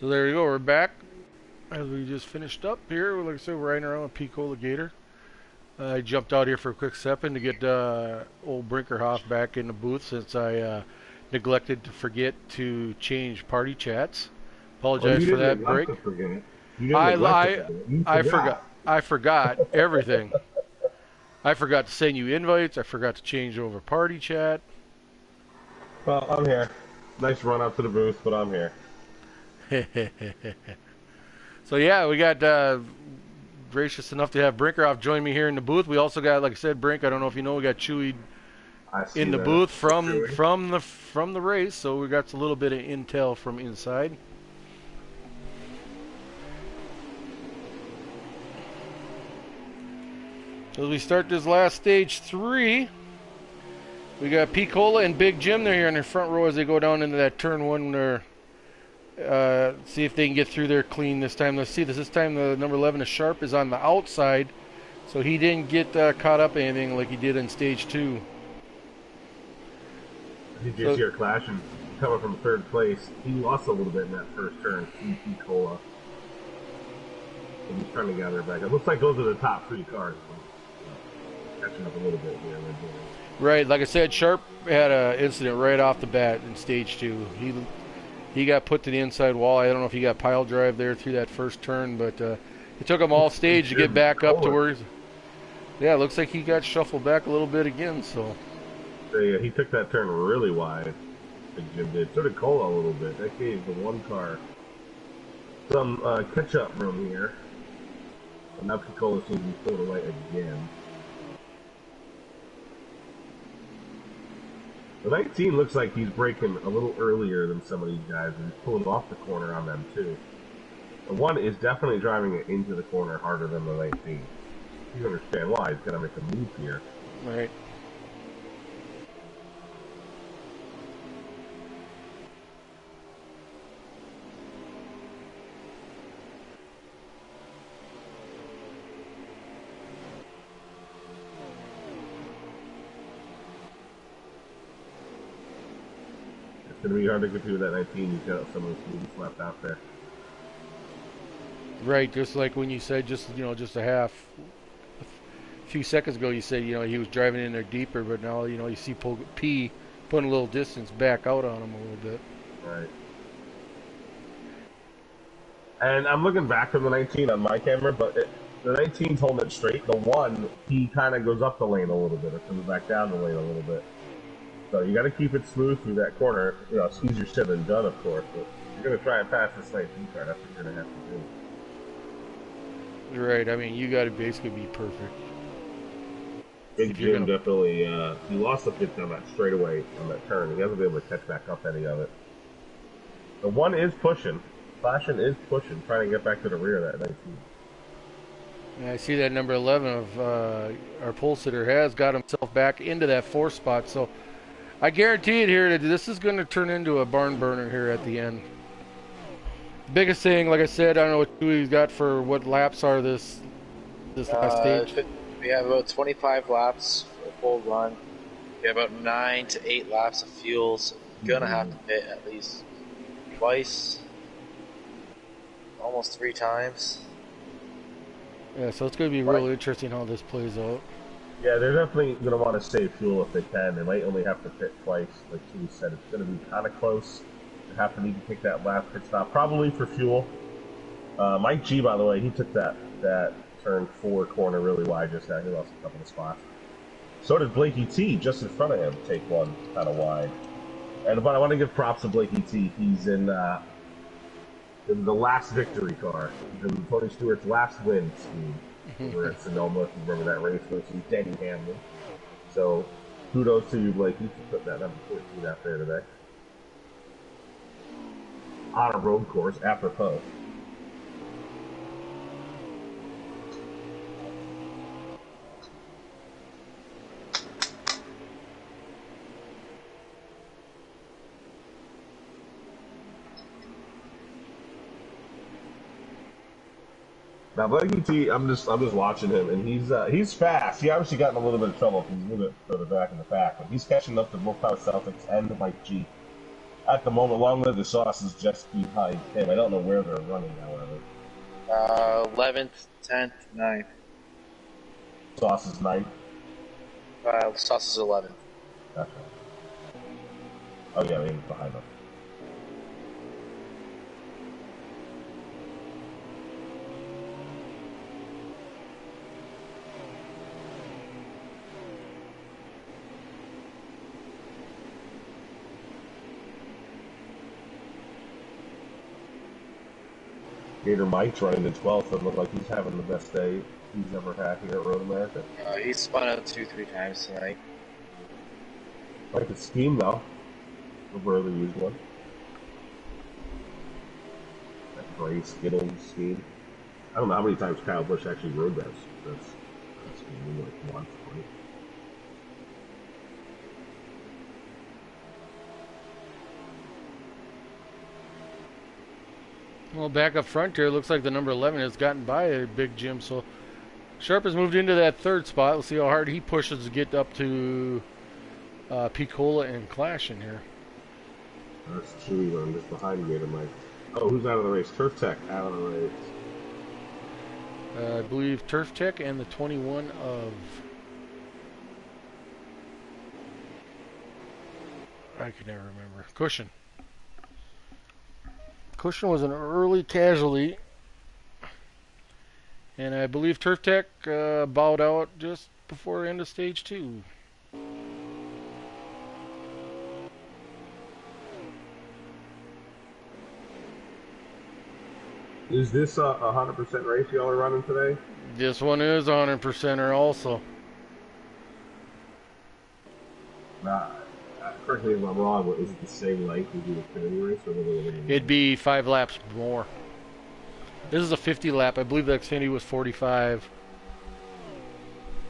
So there you go, we're back as we just finished up here. Like I said, we're riding around with Picola Gator. I jumped out here for a quick second to get old Brinkerhoff back in the booth since I neglected to forget to change party chats. Apologize for that break. I forgot. I forgot everything. I forgot to send you invites. I forgot to change over party chat. Well, I'm here. Nice run up to the booth, but I'm here. So yeah, we got gracious enough to have Brinkerhoff join me here in the booth. We also got, like I said, Brink. I don't know if you know, we got Chewy in the booth from the race. So we got a little bit of intel from inside. As we start this last stage 3, we got Picola and Big Jim. They're here in the front row as they go down into that turn 1 there. See if they can get through there clean this time. Let's see. This time the number 11 is Sharp is on the outside, so he didn't get caught up in anything like he did in stage 2. He gets here clashing, coming from 3rd place. He lost a little bit in that first turn. Cola. So he's trying to gather it back. It looks like those are the top 3 cars. Catching up a little bit here. Right, like I said, Sharp had an incident right off the bat in stage 2. He got put to the inside wall. I don't know if he got pile drive there through that first turn, but it took him all stage to get back up to where he's... Yeah, it looks like he got shuffled back a little bit again, so... Yeah, he took that turn really wide. Big Jim did. So did Cola a little bit. That gave the one car some catch-up room here. And now Cola seems to be pulling away again. The 19 looks like he's braking a little earlier than some of these guys, and he's pulling off the corner on them too. The 1 is definitely driving it into the corner harder than the 19. You understand why? He's got to make a move here. Right. It's going to be hard to get through that 19. He's got some of the speed left out there. Right, just like when you said just a few seconds ago you said he was driving in there deeper, but now you see P putting a little distance back out on him a little bit. Right. And I'm looking back from the 19 on my camera, but the 19's holding it straight. The 1, he kind of goes up the lane a little bit or comes back down the lane a little bit. So you got to keep it smooth through that corner. Squeeze your shit and done, of course, but you're going to try and pass this 19 car. That's what you're going to have to do. Right, I mean, you got to basically be perfect. Big Jim definitely, he lost a bit on that straightaway on that turn. He hasn't been able to catch back up any of it. The 1 is pushing. Flashing is pushing, trying to get back to the rear of that 19. Yeah, I see that number 11 of our pole sitter has got himself back into that 4 spot, so I guarantee it here that this is going to turn into a barn burner here at the end. Biggest thing, like I said, I don't know what he's got for what laps are this last stage. We have about 25 laps for a full run. We have about 9 to 8 laps of fuel, so you're gonna have to pit at least twice, almost 3 times. Yeah, so it's going to be really interesting how this plays out. Yeah, they're definitely going to want to save fuel if they can. They might only have to pit twice, like Chewy said. It's going to be kind of close. They have to need to take that last pit stop, probably for fuel. Mike G, by the way, he took that turn 4 corner really wide just now. He lost a couple of spots. So did Blakey T, just in front of him, take one kind of wide. But I want to give props to Blakey T. He's in the last victory car. He's in Tony Stewart's last win scheme. Over at Sonoma, if you remember that race versus Danny Hamlin. So, kudos to you, Blakey, for putting that number 14 out there today. On a road course, apropos. Now, Blakey T, I'm just watching him, and he's fast. He obviously got in a little bit of trouble because he's a little bit further back in the pack, but he's catching up to both Power Celtics and Mike G. At the moment, Long Live the Sauce is just behind him. I don't know where they're running, however. 11th, 10th, 9th. Sauce is 9th. Sauce is 11th. That's right. Oh yeah, he's behind him. Gator Mike's running the 12th. It looked like he's having the best day he's ever had here at Road America. He's spun out 2-3 times tonight. Like the scheme, though. The rarely used one. That gray Skittle scheme. I don't know how many times Kyle Busch actually rode that scheme. Like once, right? Well, back up front here, it looks like the number 11 has gotten by a Big Jim, so Sharp has moved into that 3rd spot. We'll see how hard he pushes to get up to Picola and Clash in here. That's Chewy running just behind Gator Mike. Oh, who's out of the race? Turf Tech out of the race. I believe Turf Tech and the 21 of... I can never remember. Cushion. Cushion was an early casualty, and I believe Turf Tech bowed out just before end of stage 2. Is this a 100% race y'all are running today? This one is 100%er also. Nah, correct me if I'm wrong, but is it the same length as the Xfinity race, or a little bit It'd more? be 5 laps more. This is a 50 lap. I believe the Xfinity was 45.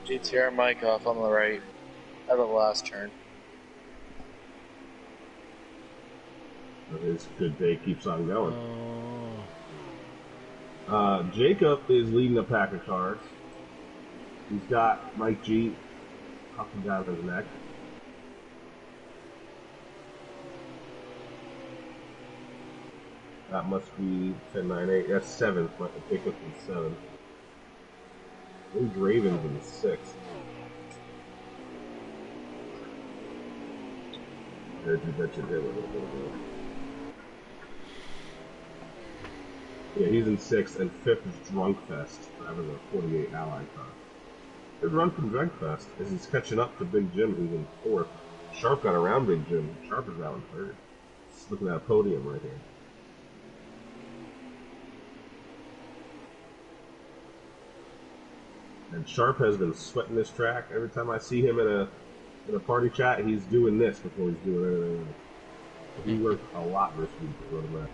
GTR mic off on the right at the last turn. His good day keeps on going. Oh. Jacob is leading a pack of cars. He's got Mike G huffing down his neck. That must be 10.98. That's 7th. Jacob's in 7th. There's Ravens in 6th. There's your bet your day a little bit ago. Yeah, he's in 6th, and 5th is Drunk Fest, driving a 48 Ally car. Good run from Drunk Fest as he's catching up to Big Jim, who's in 4th. Sharp got around Big Jim. Sharp is now in 3rd. Just looking at a podium right here. And Sharp has been sweating this track. Every time I see him in a party chat, he's doing this before he's doing anything else. He worked a lot this week to go to that.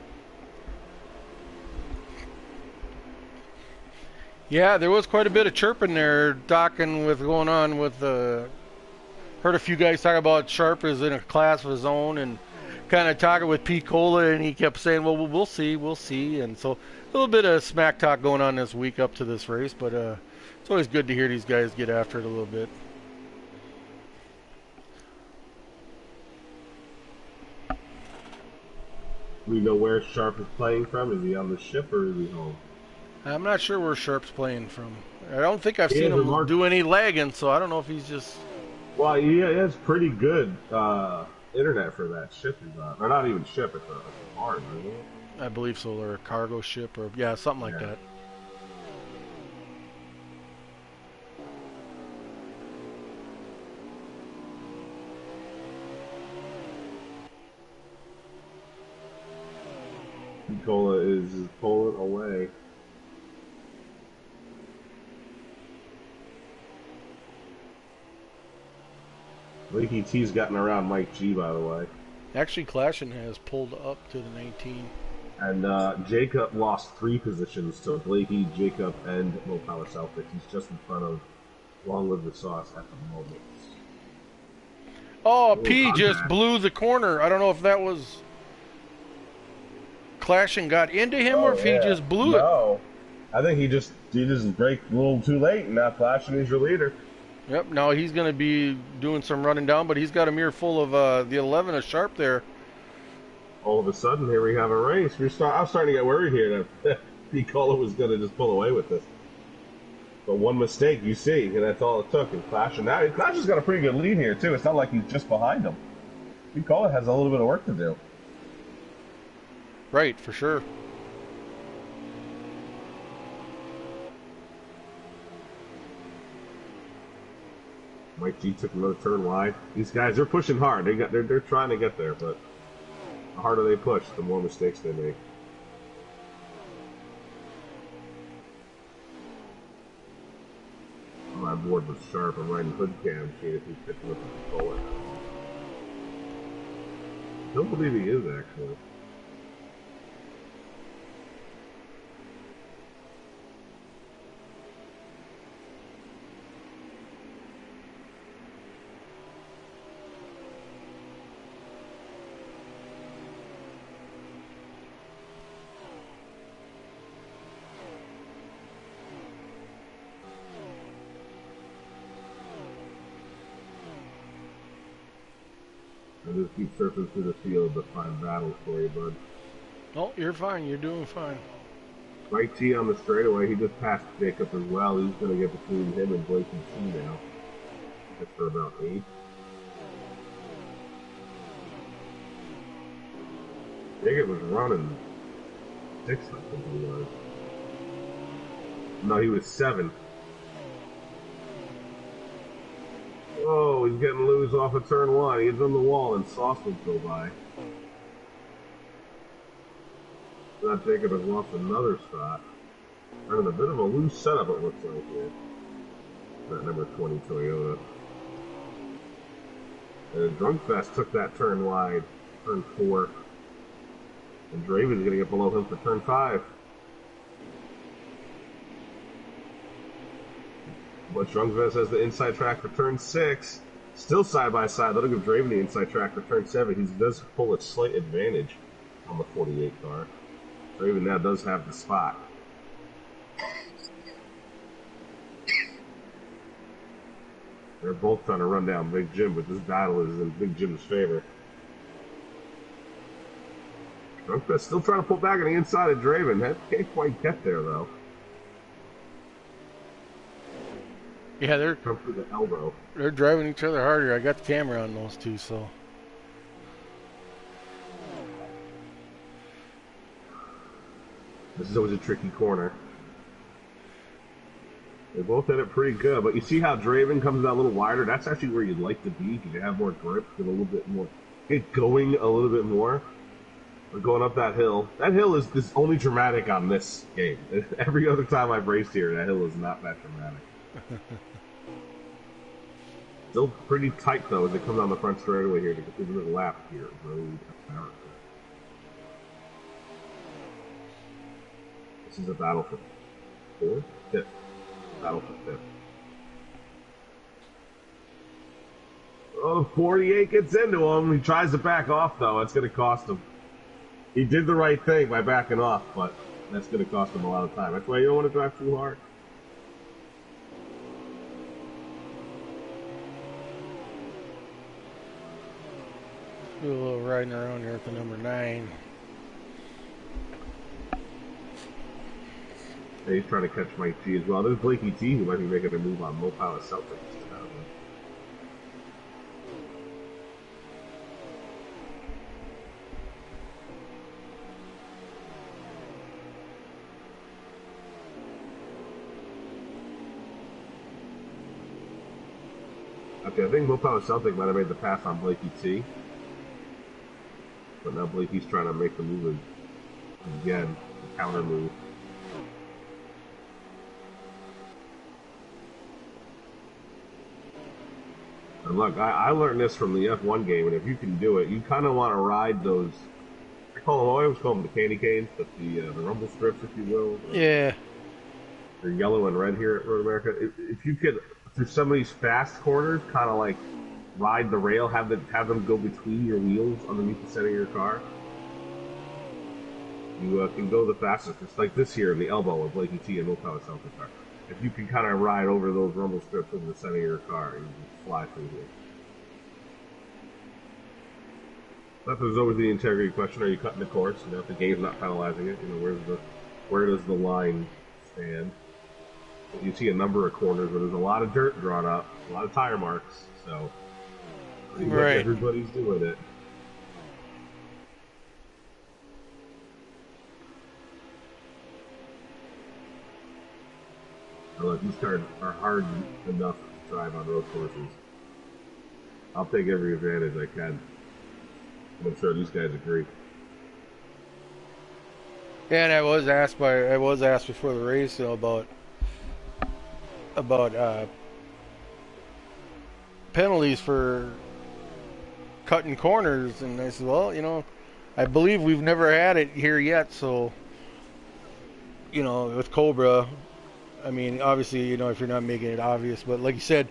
Yeah, there was quite a bit of chirping there, docking with going on with heard a few guys talk about Sharp is in a class of his own, and kind of talking with Pete Cola, and he kept saying, well, we'll see. And so a little bit of smack talk going on this week up to this race, but it's always good to hear these guys get after it a little bit. Do we know where Sharp is playing from? Is he on the ship or is he home? I'm not sure where Sharp's playing from. I don't think I've seen him do any lagging, so I don't know if he's just... Well, he has pretty good internet for that ship he's on. Or not even ship, it's a barge, isn't it? I believe so, or a cargo ship, or yeah, something like that. Nicola is pulling away. Leaky T's gotten around Mike G, by the way. Actually, Clashin has pulled up to the 19. And Jacob lost 3 positions to Blakey, Jacob, and Low Power Celtic. He's just in front of Long Live the Sauce at the moment. Oh, P just blew the corner. I don't know if that was Clashin got into him or if he just blew it. No, I think he just brake a little too late, and now Clashin is your leader. Yep, now he's going to be doing some running down, but he's got a mirror full of the 11 of Sharp there. All of a sudden, here we have a race. I'm starting to get worried here that Nicola was going to just pull away with this. But one mistake, you see, and that's all it took. And Clashin has got a pretty good lead here, too. It's not like he's just behind him. Nicola has a little bit of work to do. Right, for sure. Mike G took another turn wide. These guys, they're pushing hard. They're trying to get there, but the harder they push, the more mistakes they make. I'm on board with Sharp. I'm riding hood cam, seeing if he's picking up the controller. I don't believe he is, actually. I just keep surfing through the field to find battles for you, bud. Oh, you're fine. You're doing fine. Mike T on the straightaway. He just passed Jacob as well. He's going to get between him and Blake and T now. Just for about 8. Jacob was running 6th, I think he was. No, he was 7th. Oh, he's getting loose off of turn 1. He's on the wall and Sauce will go by. Now Jacob has lost another spot. Running a bit of a loose setup, it looks like here. That number 20 Toyota. Drunkfest took that turn wide, turn 4. And Draven's going to get below him for turn 5. But Drunkfest has the inside track for turn 6. Still side by side. That'll give Draven the inside track for turn 7. He does pull a slight advantage on the 48 car. Draven now does have the spot. They're both trying to run down Big Jim, but this battle is in Big Jim's favor. Drunkfest still trying to pull back on the inside of Draven. That can't quite get there, though. Yeah, Come through the elbow. they're driving each other harder. I got the camera on those two, so. This is always a tricky corner. They both hit it pretty good, but you see how Draven comes out a little wider? That's actually where you'd like to be, because you have more grip, get a little bit more, get going a little bit more. We're going up that hill. That hill is only dramatic on this game. Every other time I've raced here, that hill is not that dramatic. Still pretty tight, though, as it comes on the front straightaway here to get through the middle lap here. Really apparent. This is a battle for 4th? 5th. Battle for 5th. Oh, 48 gets into him. He tries to back off, though. It's going to cost him. He did the right thing by backing off, but that's going to cost him a lot of time. That's why you don't want to drive too hard. Do a little riding around here at the number 9. Yeah, he's trying to catch Mike G as well. There's Blakey T who might be making a move on Mopala Celtics. Okay, I think Mopala Celtic might have made the pass on Blakey T. But now Blakey's trying to make the move again, the counter move. And look, I learned this from the F1 game, and if you can do it, you kind of want to ride those, I always call them the candy canes, but the rumble strips, if you will. Yeah. They're yellow and red here at Road America. If you could, through some of these fast corners, kind of like ride the rail, have them go between your wheels underneath the center of your car, you can go the fastest. It's like this here in the elbow of Blakey T and Mopala Celtic car. If you can kind of ride over those rumble strips over the center of your car, you can fly through here. But there's always the integrity question: are you cutting the course? You know, if the game's not penalizing it, you know, where does the line stand? But you see a number of corners where there's a lot of dirt drawn up, a lot of tire marks, so pretty much everybody's doing it. Look, these cars are hard enough to drive on road courses. I'll take every advantage I can. I'm sure these guys agree. Yeah, and I was asked before the race, you know, about penalties for cutting corners, and I said, well, you know, I believe we've never had it here yet, so, you know, with Cobra, I mean, obviously, you know, if you're not making it obvious, but like you said,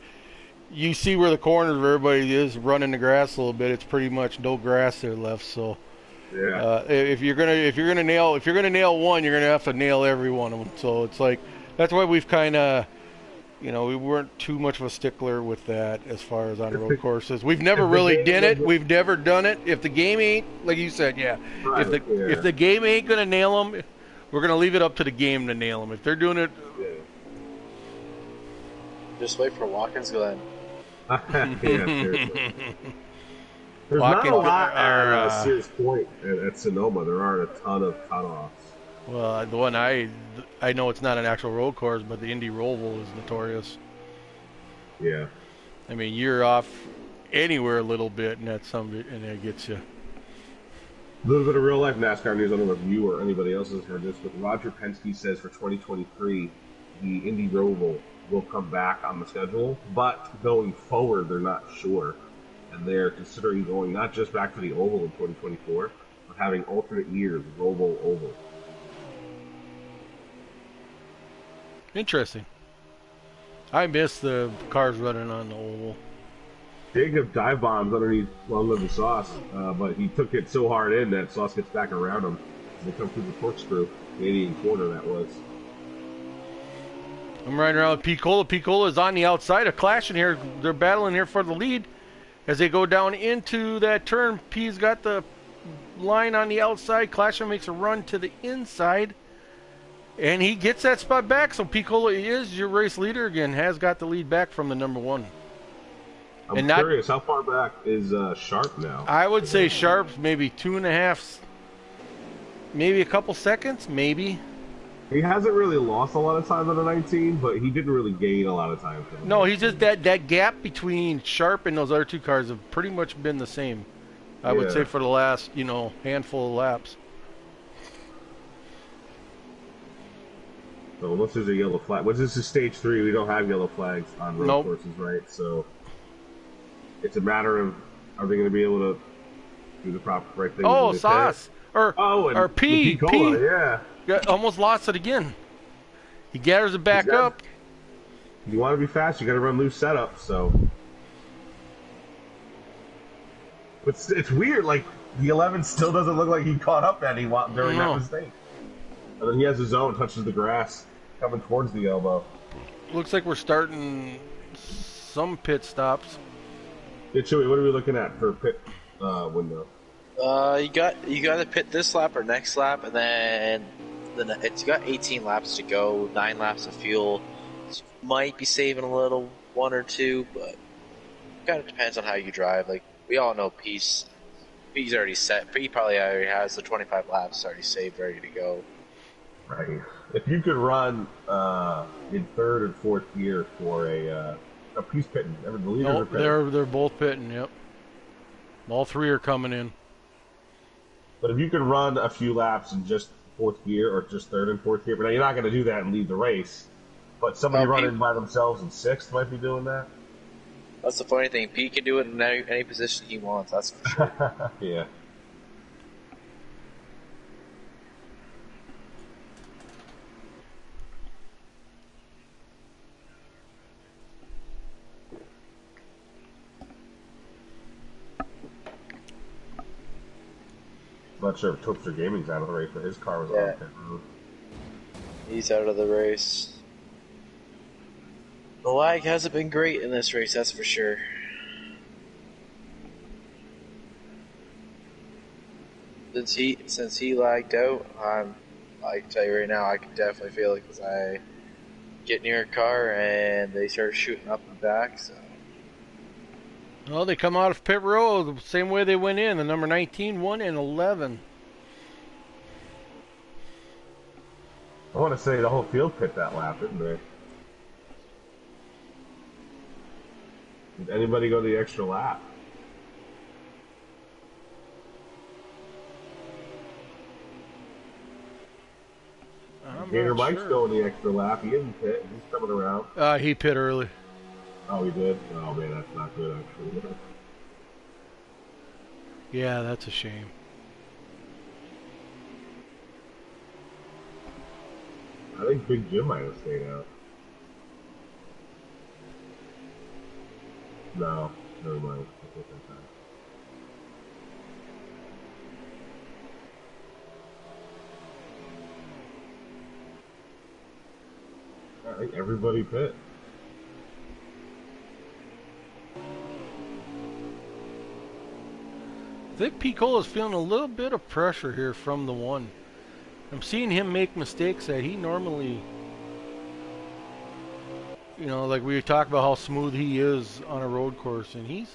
you see where the corners where everybody is running the grass a little bit. It's pretty much no grass there left. So, yeah. If you're gonna nail one, you're gonna have to nail every one of them. So it's like that's why we've kind of, you know, we weren't too much of a stickler with that as far as on road courses. We've never really did it. We've never done it. If the game ain't, like you said, yeah. Right, If the game ain't gonna nail them, we're gonna leave it up to the game to nail them. If they're doing it. Just wait for Watkins Glen. Yeah, seriously. There's not a lot at Sears Point at Sonoma. There aren't a ton of cutoffs. Well, the one I know it's not an actual road course, but the Indy Roval is notorious. Yeah. I mean, you're off anywhere a little bit, and that gets you. A little bit of real life NASCAR news. I don't know if you or anybody else has heard this, but Roger Penske says for 2023, the Indy Roval will come back on the schedule, but going forward, they're not sure. and they're considering going not just back to the oval in 2024, but having alternate years, Roval Oval. Interesting. I miss the cars running on the oval. Jacob dive bombs underneath well-lived sauce, but he took it so hard in that sauce gets back around him. They come through the corkscrew, Canadian corner that was. I'm riding around with Piccola. Piccola is on the outside of Clash in here. They're battling here for the lead. As they go down into that turn, P's got the line on the outside. Clash makes a run to the inside. And he gets that spot back. So Piccola is your race leader again. Has got the lead back from the number one. I'm curious, how far back is Sharp now? I would say Sharp's maybe 2.5, maybe a couple seconds, maybe. He hasn't really lost a lot of time on the 19, but he didn't really gain a lot of time. No, he's just that gap between Sharp and those other two cars have pretty much been the same. I would say for the last, handful of laps. So unless there's a yellow flag, this is stage 3. We don't have yellow flags on road courses, right? So it's a matter of, are they going to be able to do the proper right thing? Oh, Sauce or P. Yeah. Almost lost it again. He gathers it back up. If you want to be fast, you got to run loose setup. So it's weird. Like the 11 still doesn't look like he caught up anyone during that mistake. And then he has his own, touches the grass, coming towards the elbow. Looks like we're starting some pit stops. Yeah, Chewy, what are we looking at for pit window? You got to pit this lap or next lap, and then it's got 18 laps to go, 9 laps of fuel. Might be saving a little, 1 or 2, but kind of depends on how you drive. Like we all know, P's already set. P probably already has the 25 laps already saved, ready to go. Right. If you could run in 3rd and 4th gear for a P's pitting, the leaders are pitting. They're both pitting. Yep. All 3 are coming in. But if you could run a few laps in just 4th gear or just 3rd and 4th gear, but now you're not going to do that and lead the race. But somebody running by themselves in 6th might be doing that. That's the funny thing. Pete can do it in any position he wants. That's for sure. Yeah. Not sure if Topster Gaming's out of the race, but his car was on pit road. He's out of the race. The lag hasn't been great in this race, that's for sure. Since he lagged out, I can tell you right now, I can definitely feel it because I get near a car and they start shooting up and back. So. Well, they come out of pit road the same way they went in. The number 19, 1, and 11. I want to say the whole field pit that lap, didn't they? Did anybody go the extra lap? Gator Mike's going the extra lap. He isn't pit. He's coming around. He pit early. Oh, he did? Oh, man, that's not good, actually. Yeah, that's a shame. I think Big Jim might have stayed out. No, never mind. I think everybody pit. I think Piccolo's feeling a little bit of pressure here from the 1. I'm seeing him make mistakes that he normally, like we talk about how smooth he is on a road course, and he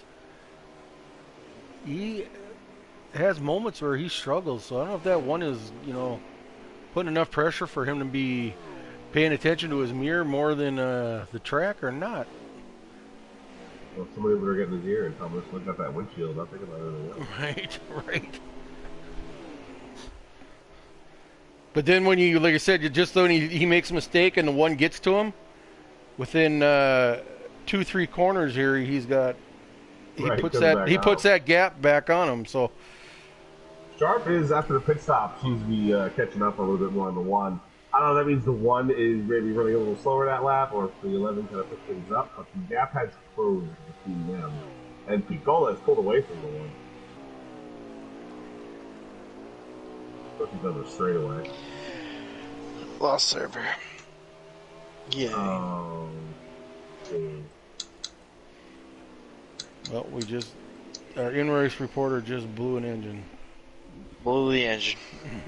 has moments where he struggles. So I don't know if that 1 is, putting enough pressure for him to be paying attention to his mirror more than the track or not. Well, somebody better get in his ear and tell him to look at that windshield, not thinking about anything else. Right. But then when you, like I said, just when he makes a mistake and the 1 gets to him, within 2-3 corners here, he's got he Right, puts comes that back he puts out. that gap back on him. So Sharp is, after the pit stop, seems to be catching up a little bit more on the one. I don't know if that means the one is maybe running a little slower that lap, or if the 11 kind of picks things up, but the gap has closed between them. And Picola has pulled away from the one. Especially on the straightaway. Lost server. Yeah. Okay. well, our in-race reporter just blew an engine. Blew the engine.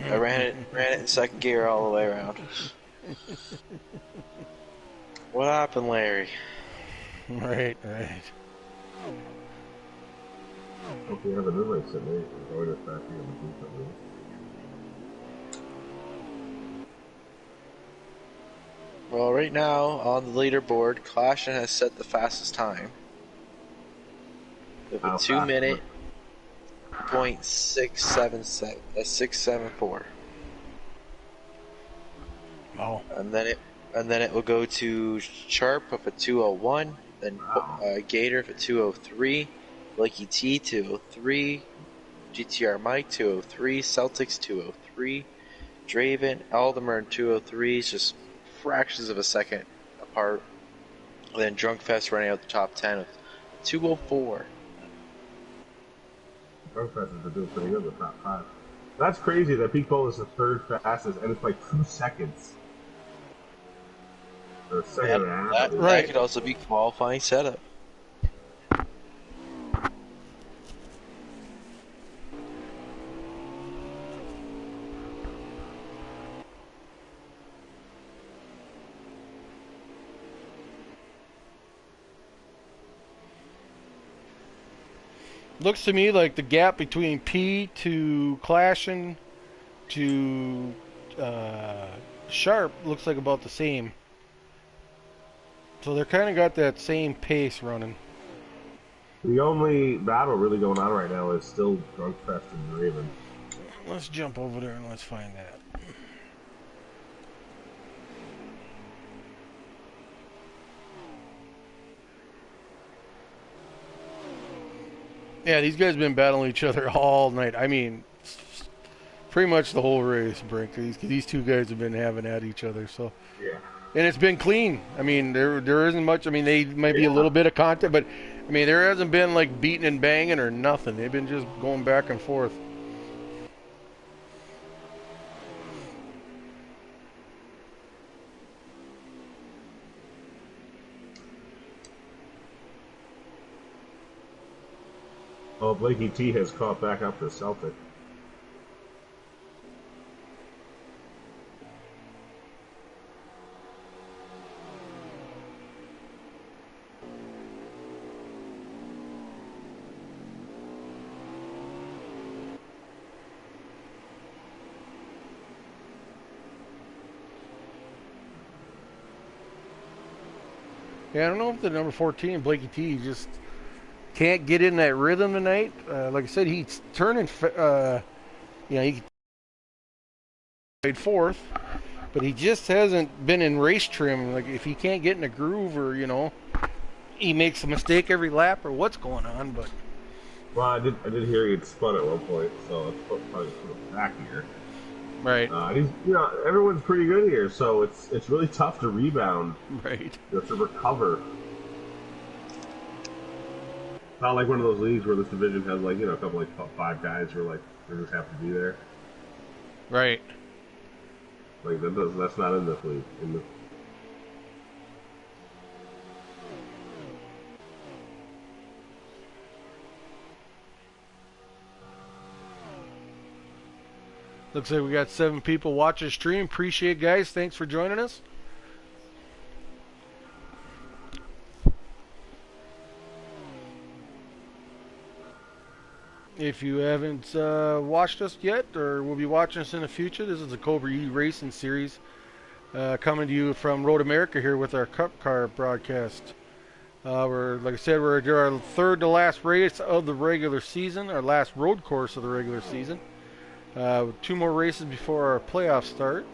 I ran it in second gear all the way around. What happened, Larry? Right. Hope you have another race at me. Enjoy this back here in the booth at least. Well, right now on the leaderboard, Clashin has set the fastest time with a How 2 fast? minute .677. That's 674. Oh, And then it will go to Sharp with a 201, then Wow. Gator for 203, Blakey T 203, GTR Mike 203, Celtics 203, Draven, Alderman 203, it's just fractions of a second apart. And then Drunkfest running out the top 10 with 204. Drunk Festers are doing pretty good with the top 5. That's crazy that Picola is the third fastest, and it's like 2 seconds. Or a second and a half. That could also be qualifying setup. looks to me like the gap between P to Clashin to Sharp looks like about the same. So they're kind of got that same pace running. The only battle really going on right now is still Drunk Fest and Raven. Let's jump over there and let's find that. Yeah, these guys have been battling each other all night. I mean, pretty much the whole race, Brink. These two guys have been having at each other. So, Yeah. and it's been clean. I mean, there isn't much. I mean, they might be a little bit of content, but I mean, there hasn't been like beating and banging or nothing. They've been just going back and forth. Oh, Blakey T has caught back up to Celtic. Yeah, I don't know if the number 14, Blakey T, just can't get in that rhythm tonight. Like I said, he's turning. He played fourth, but he just hasn't been in race trim. Like if he can't get in a groove, or he makes a mistake every lap, or what's going on. But Well, I did hear he had spun at one point, so let's probably put him back here. right, He's everyone's pretty good here, so it's really tough to rebound, right. to recover. Not like one of those leagues where this division has like a couple like top 5 guys who are like they just have to be there. Right. Like that's not in this league. Looks like we got 7 people watching stream. Appreciate it, guys. Thanks for joining us. If you haven't watched us yet, or will be watching us in the future, this is the Cobra E Racing Series coming to you from Road America here with our Cup Car broadcast. Like I said, we're our third to last race of the regular season, our last road course of the regular season. 2 more races before our playoffs start.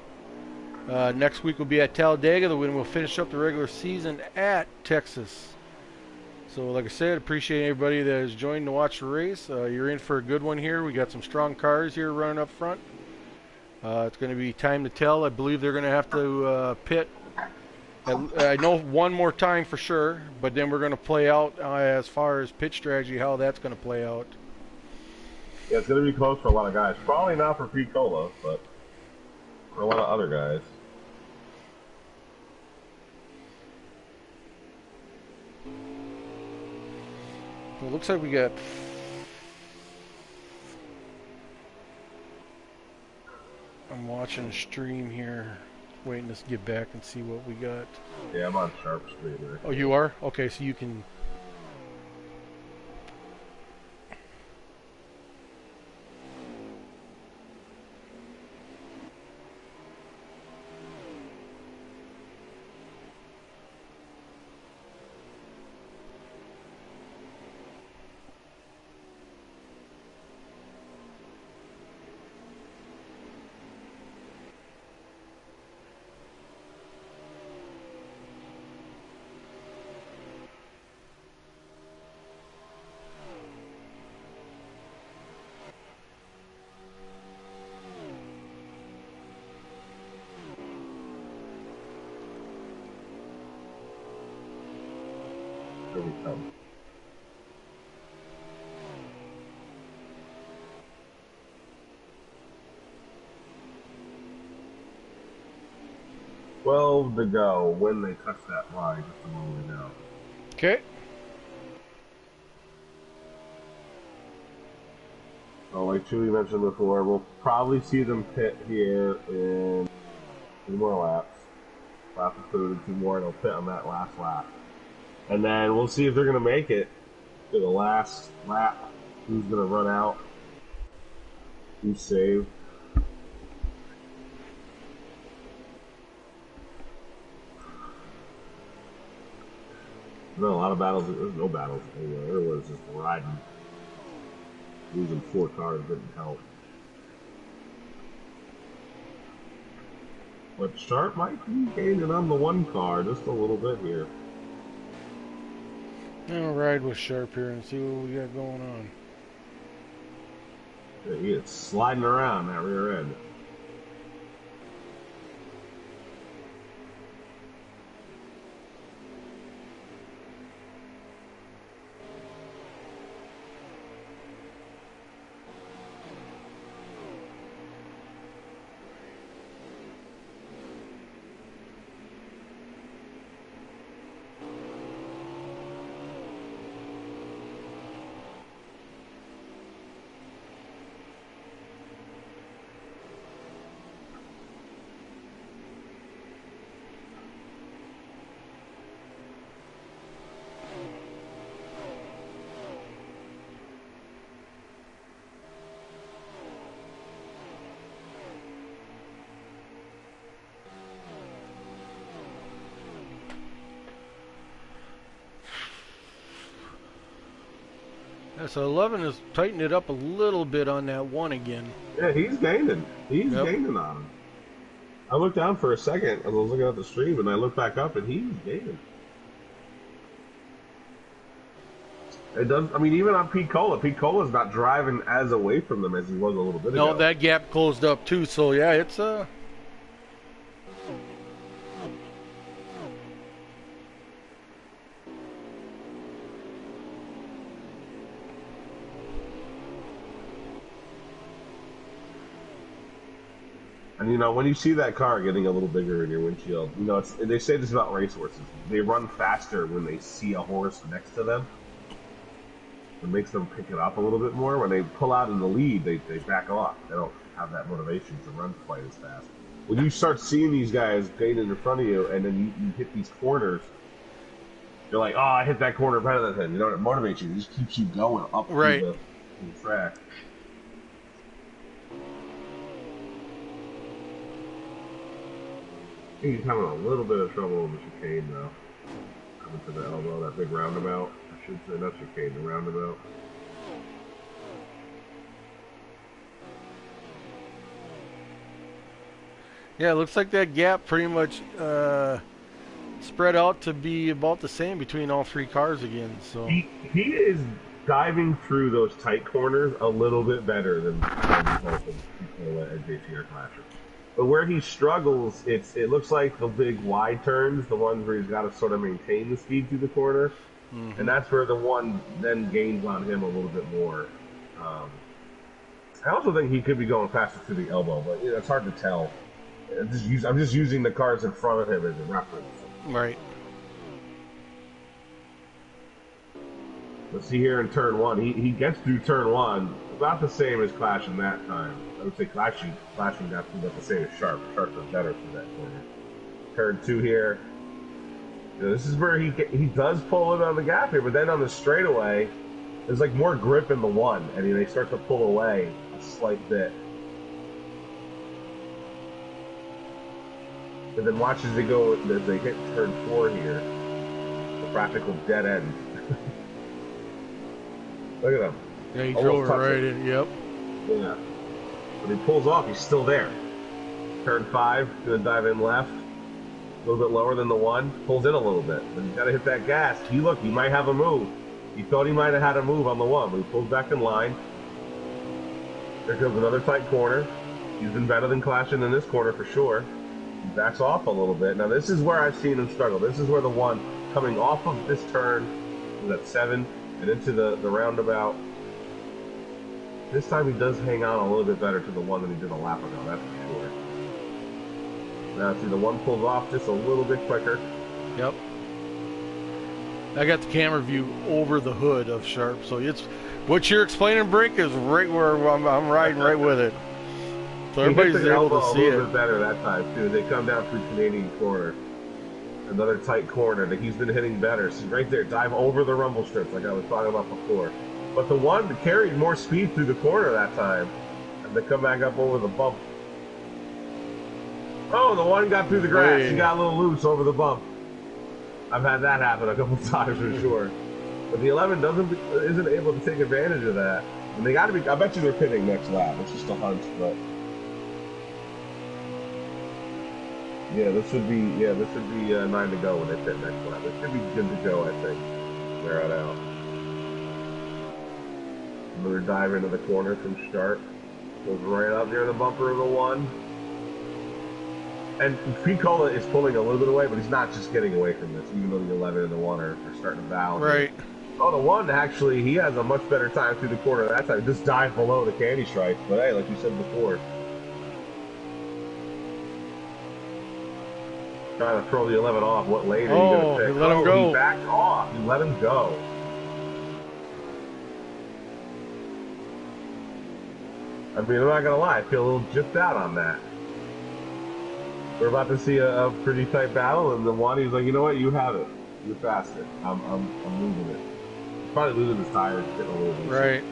Next week we'll be at Talladega. Then we'll finish up the regular season at Texas. So, like I said, appreciate everybody that has joined to watch the race. You're in for a good one here. We got some strong cars here running up front. It's going to be time to tell. I believe they're going to have to pit. I know one more time for sure, but then we're going to play out as far as pit strategy, how that's going to play out. Yeah, it's going to be close for a lot of guys. Probably not for Pete Cola, but for a lot of other guys. It looks like we got. I'm watching a stream here, waiting to get back and see what we got. Yeah, I'm on Sharp Street there. Oh, you are? Okay, so you can. Here we come. $12 to go when they touch that line, just a moment ago. Okay. So, like Chewie mentioned before, we'll probably see them pit here in 2 more laps. Lap of food, 2 more, and they'll pit on that last lap. And then we'll see if they're going to make it to the last lap. Who's going to run out? Who's saved? No, a lot of battles. There's no battles anywhere. Everyone's just riding. Losing 4 cars didn't help. But Sharp might be gaining on the 1 car just a little bit here. I'll ride with Sharp here and see what we got going on. Yeah, he is sliding around that rear end. Yeah, so 11 has tightened it up a little bit on that 1 again. Yeah, he's gaining. He's Yep. gaining on him. I looked down for a second as I was looking at the stream, and I looked back up, and he's gaining. It does. I mean, even on Pete Cola's not driving as away from them as he was a little bit ago. No, that gap closed up too. So yeah, it's And you know, when you see that car getting a little bigger in your windshield, you know, they say this about racehorses. They run faster when they see a horse next to them. It makes them pick it up a little bit more. When they pull out in the lead, they back off. They don't have that motivation to run quite as fast. When you start seeing these guys gaining in front of you, and then you hit these corners, you're like, oh, I hit that corner better than him. You know, it motivates you. It just keeps you going up right. through the track. I think he's having a little bit of trouble with the chicane though. Coming to the elbow, that big roundabout. I should say not chicane, the roundabout. yeah. It looks like that gap pretty much spread out to be about the same between all three cars again. So He is diving through those tight corners a little bit better than both of people at JTR Classic. But where he struggles, it looks like the big wide turns, the ones where he's got to sort of maintain the speed through the corner, and that's where the one then gains on him a little bit more. I also think he could be going faster through the elbow, but it's hard to tell. I'm just using the cars in front of him as a reference. right. Let's see here in turn one. He gets through turn one about the same as Clashing that time. I would say Clashing got through about the same as Sharp. Sharp was better through that corner. Turn two here. This is where he does pull it on the gap here, but then on the straightaway, there's like more grip in the one, and they start to pull away a slight bit. And then watch as they go as they hit turn four here. The practical dead end. Look at him. Yeah, he drove it right in. Yep. Yeah. When he pulls off, he's still there. Turn five, gonna dive in left. A little bit lower than the one. Pulls in a little bit. Then he's gotta hit that gas. He might have a move. He thought he might have had a move on the one, but he pulls back in line. There comes another tight corner. He's been better than Clashing in this corner for sure. He backs off a little bit. Now this is where I've seen him struggle. This is where the one coming off of this turn was at 7 and into the roundabout. This time he does hang on a little bit better to the one than he did a lap ago, that's for sure. Now see the one pulls off just a little bit quicker. Yep. I got the camera view over the hood of Sharp, so it's what you're explaining, Brink, is right where I'm riding right with it. So everybody's able to see a it. little bit better that time too. They come down through Canadian corner, another tight corner that he's been hitting better. So right there, dive over the rumble strips like I was talking about before. But the one carried more speed through the corner that time, and they come back up over the bump. Oh, the one got through the grass. Hey. He got a little loose over the bump. I've had that happen a couple times for sure. But the 11 isn't able to take advantage of that. And they got to be. I bet you they're pitting next lap. It's just a hunch, but yeah, this would be 9 to go when they pit next lap. It should be good to go, I think. Wear it out. Another dive into the corner from Sharp. Goes right up near the bumper of the one. And Picola is pulling a little bit away, but he's not just getting away from this, even though the 11 and the 1 are starting to battle. Right. Oh, the 1, actually, he has a much better time through the corner that time. Just dive below the candy stripe. But hey, like you said before, trying to throw the 11 off. What lane are you going to pick? He let him go. He backed off. He let him go. I mean, I'm not going to lie. I feel a little gypped out on that. We're about to see a pretty tight battle, and the one, he's like, you know what? You have it. You're faster. I'm losing it. He's probably losing his tires, getting a little loose. Right.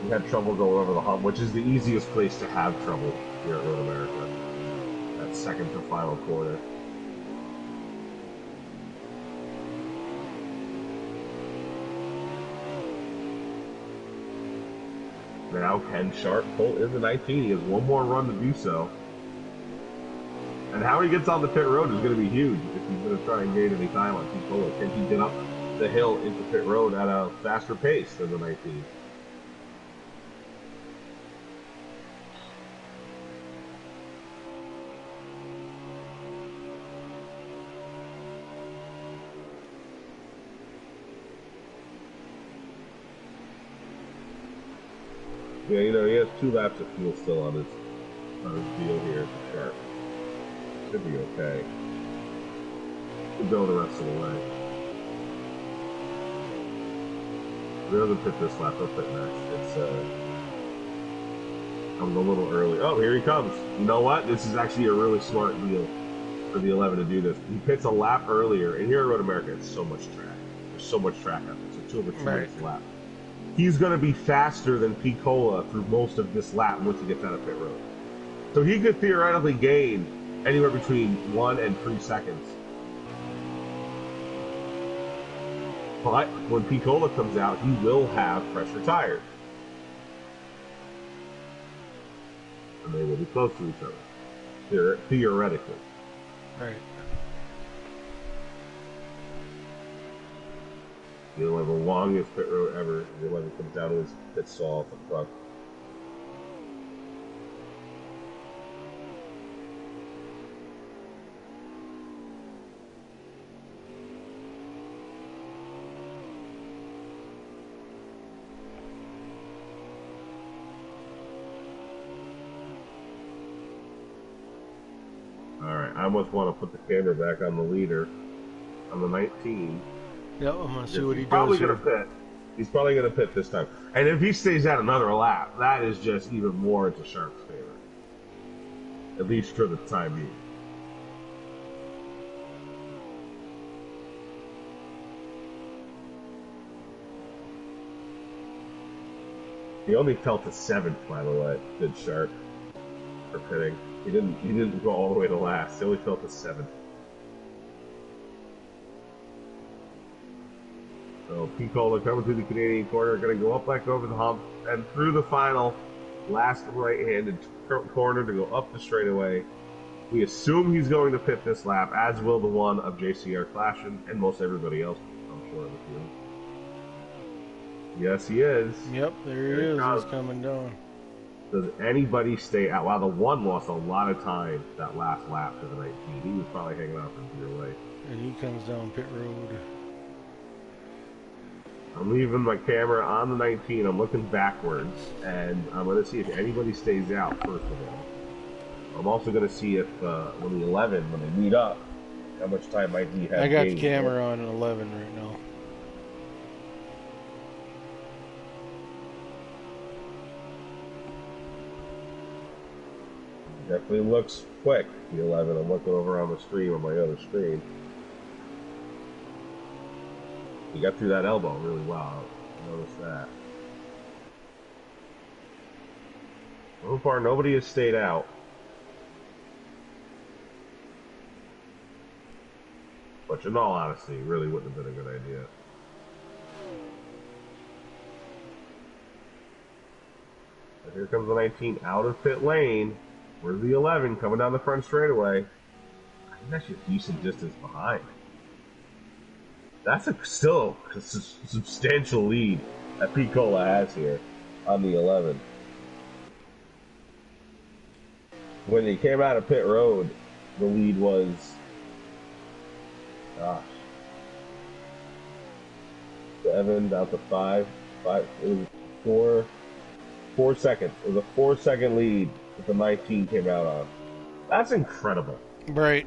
He had trouble going over the hump, which is the easiest place to have trouble here at Road America. That second to final corner. Now can Sharp pull in the 19? He has one more run to do so. And how he gets on the pit road is going to be huge if he's going to try and gain any time on Picola. Can he get up the hill into pit road at a faster pace than the 19? Yeah, you know, he has 2 laps of fuel still on his deal here for Sharp. Should be okay. Could go the rest of the way. He doesn't pit this lap, he'll pit next. Comes a little early. Oh, here he comes. You know what? This is actually a really smart deal for the 11 to do this. He pits a lap earlier, and here at Road America, it's so much track. There's so much track out there. So 2 over 2 minutes a lap. He's going to be faster than Picola through most of this lap once he gets out of pit road. So he could theoretically gain anywhere between 1 and 3 seconds. But when Picola comes out, he will have pressure tires. And they will be close to each other. Theoretically. Right. He'll have the longest pit road ever. The 11 comes down to his pit stall at the front. Alright, I almost want to put the camera back on the leader on the 19. Yep, I'm going to see what he probably does going to pit. He's probably going to pit this time. And if he stays out another lap, that is just even more into Sharp's favor. At least for the time being. He only fell to 7th, by the way. Good Sharp for pitting. He didn't go all the way to last. He only fell to 7th. So Picola coming through the Canadian corner, going to go up back over the hump and through the final last right-handed corner to go up the straightaway. We assume he's going to pit this lap, as will the one of JCR Clashin and most everybody else, I'm sure, in the field. Yes, he is. Yep, there he is. He's coming down. Does anybody stay out? Wow, the one lost a lot of time that last lap to the 19. He was probably hanging out for dear life. And he comes down pit road. I'm leaving my camera on the 19. I'm looking backwards, and I'm going to see if anybody stays out, first of all. I'm also going to see if, when the 11, when they meet up, how much time might he have. I got the camera on 11 right now. Definitely looks quick, the 11. I'm looking over on the stream, on my other screen. He got through that elbow really well. Notice that. So far, nobody has stayed out. Which, in all honesty, really wouldn't have been a good idea. And here comes the 19 out of pit lane. Where's the 11 coming down the front straightaway? I think that's just a decent distance behind. That's still a substantial lead that Picola has here on the 11. When he came out of pit road, the lead was, gosh, 7 down to 5. It was 4 seconds. It was a 4-second lead that the 19 came out on. That's incredible. Right.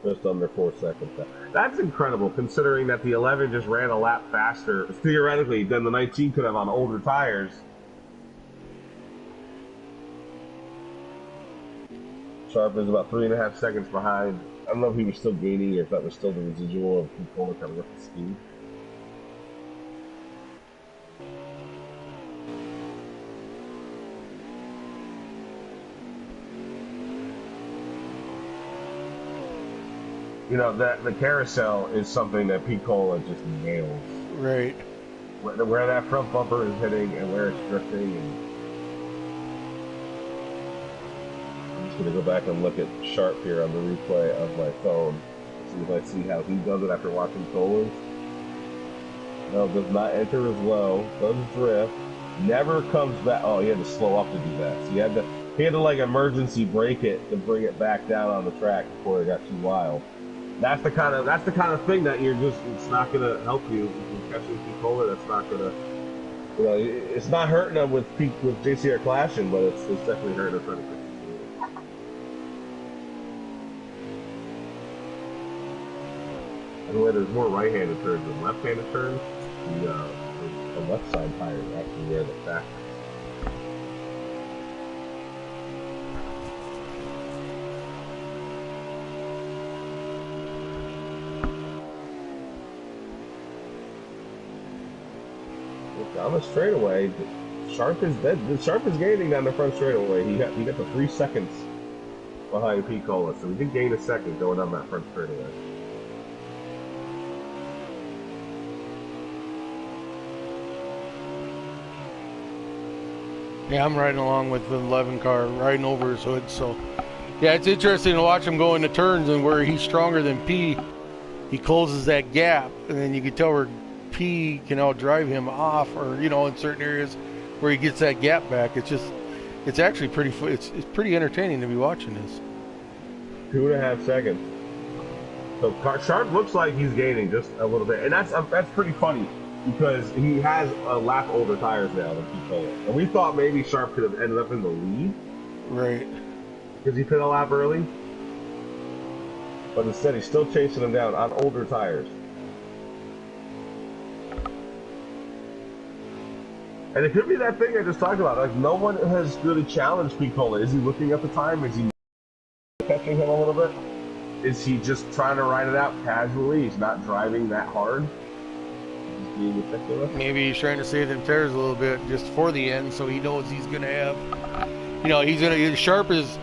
Just under 4 seconds. That's incredible, considering that the 11 just ran a lap faster, theoretically, than the 19 could have on older tires. Sharp is about 3.5 seconds behind. I don't know if he was still gaining or if that was still the residual of Picola coming up to speed. You know, the carousel is something that Picola just nails. Right. Where that front bumper is hitting and where it's drifting. And I'm just going to go back and look at Sharp here on the replay of my phone. See if I see how he does it after watching Cola's. No, does not enter as low. Does drift. Never comes back. Oh, he had to slow up to do that. So he had to like emergency brake it to bring it back down on the track before it got too wild. That's the kind of thing that it's not going to help you if you're catching Picola. That's not going to, it's not hurting them with JCR clashing, but it's definitely hurting them trying to catch Picola. By the way, there's more right-handed turns than left-handed turns. The left side tire is actually where the fastest. On the straightaway, Sharp is dead. Sharp is gaining down the front straightaway. He got the 3 seconds behind Picola, so he did gain a second going down that front straightaway. Yeah, I'm riding along with the 11 car, riding over his hood. So, yeah, it's interesting to watch him go into turns and where he's stronger than P. he closes that gap, and then you can tell where P can outdrive him off, or you know, in certain areas where he gets that gap back. It's actually pretty. It's pretty entertaining to be watching this. 2.5 seconds. So Sharp looks like he's gaining just a little bit, and that's pretty funny because he has a lap older tires now than Picola, and we thought maybe Sharp could have ended up in the lead, right? Because he pit a lap early, but instead he's still chasing him down on older tires. And it could be that thing I just talked about. Like, no one has really challenged Picola. Is he looking at the time? Is he catching him a little bit? Is he just trying to ride it out casually? He's not driving that hard. He's being ridiculous. Maybe he's trying to save them tires a little bit just for the end, so he knows he's going to have. You know, Sharp is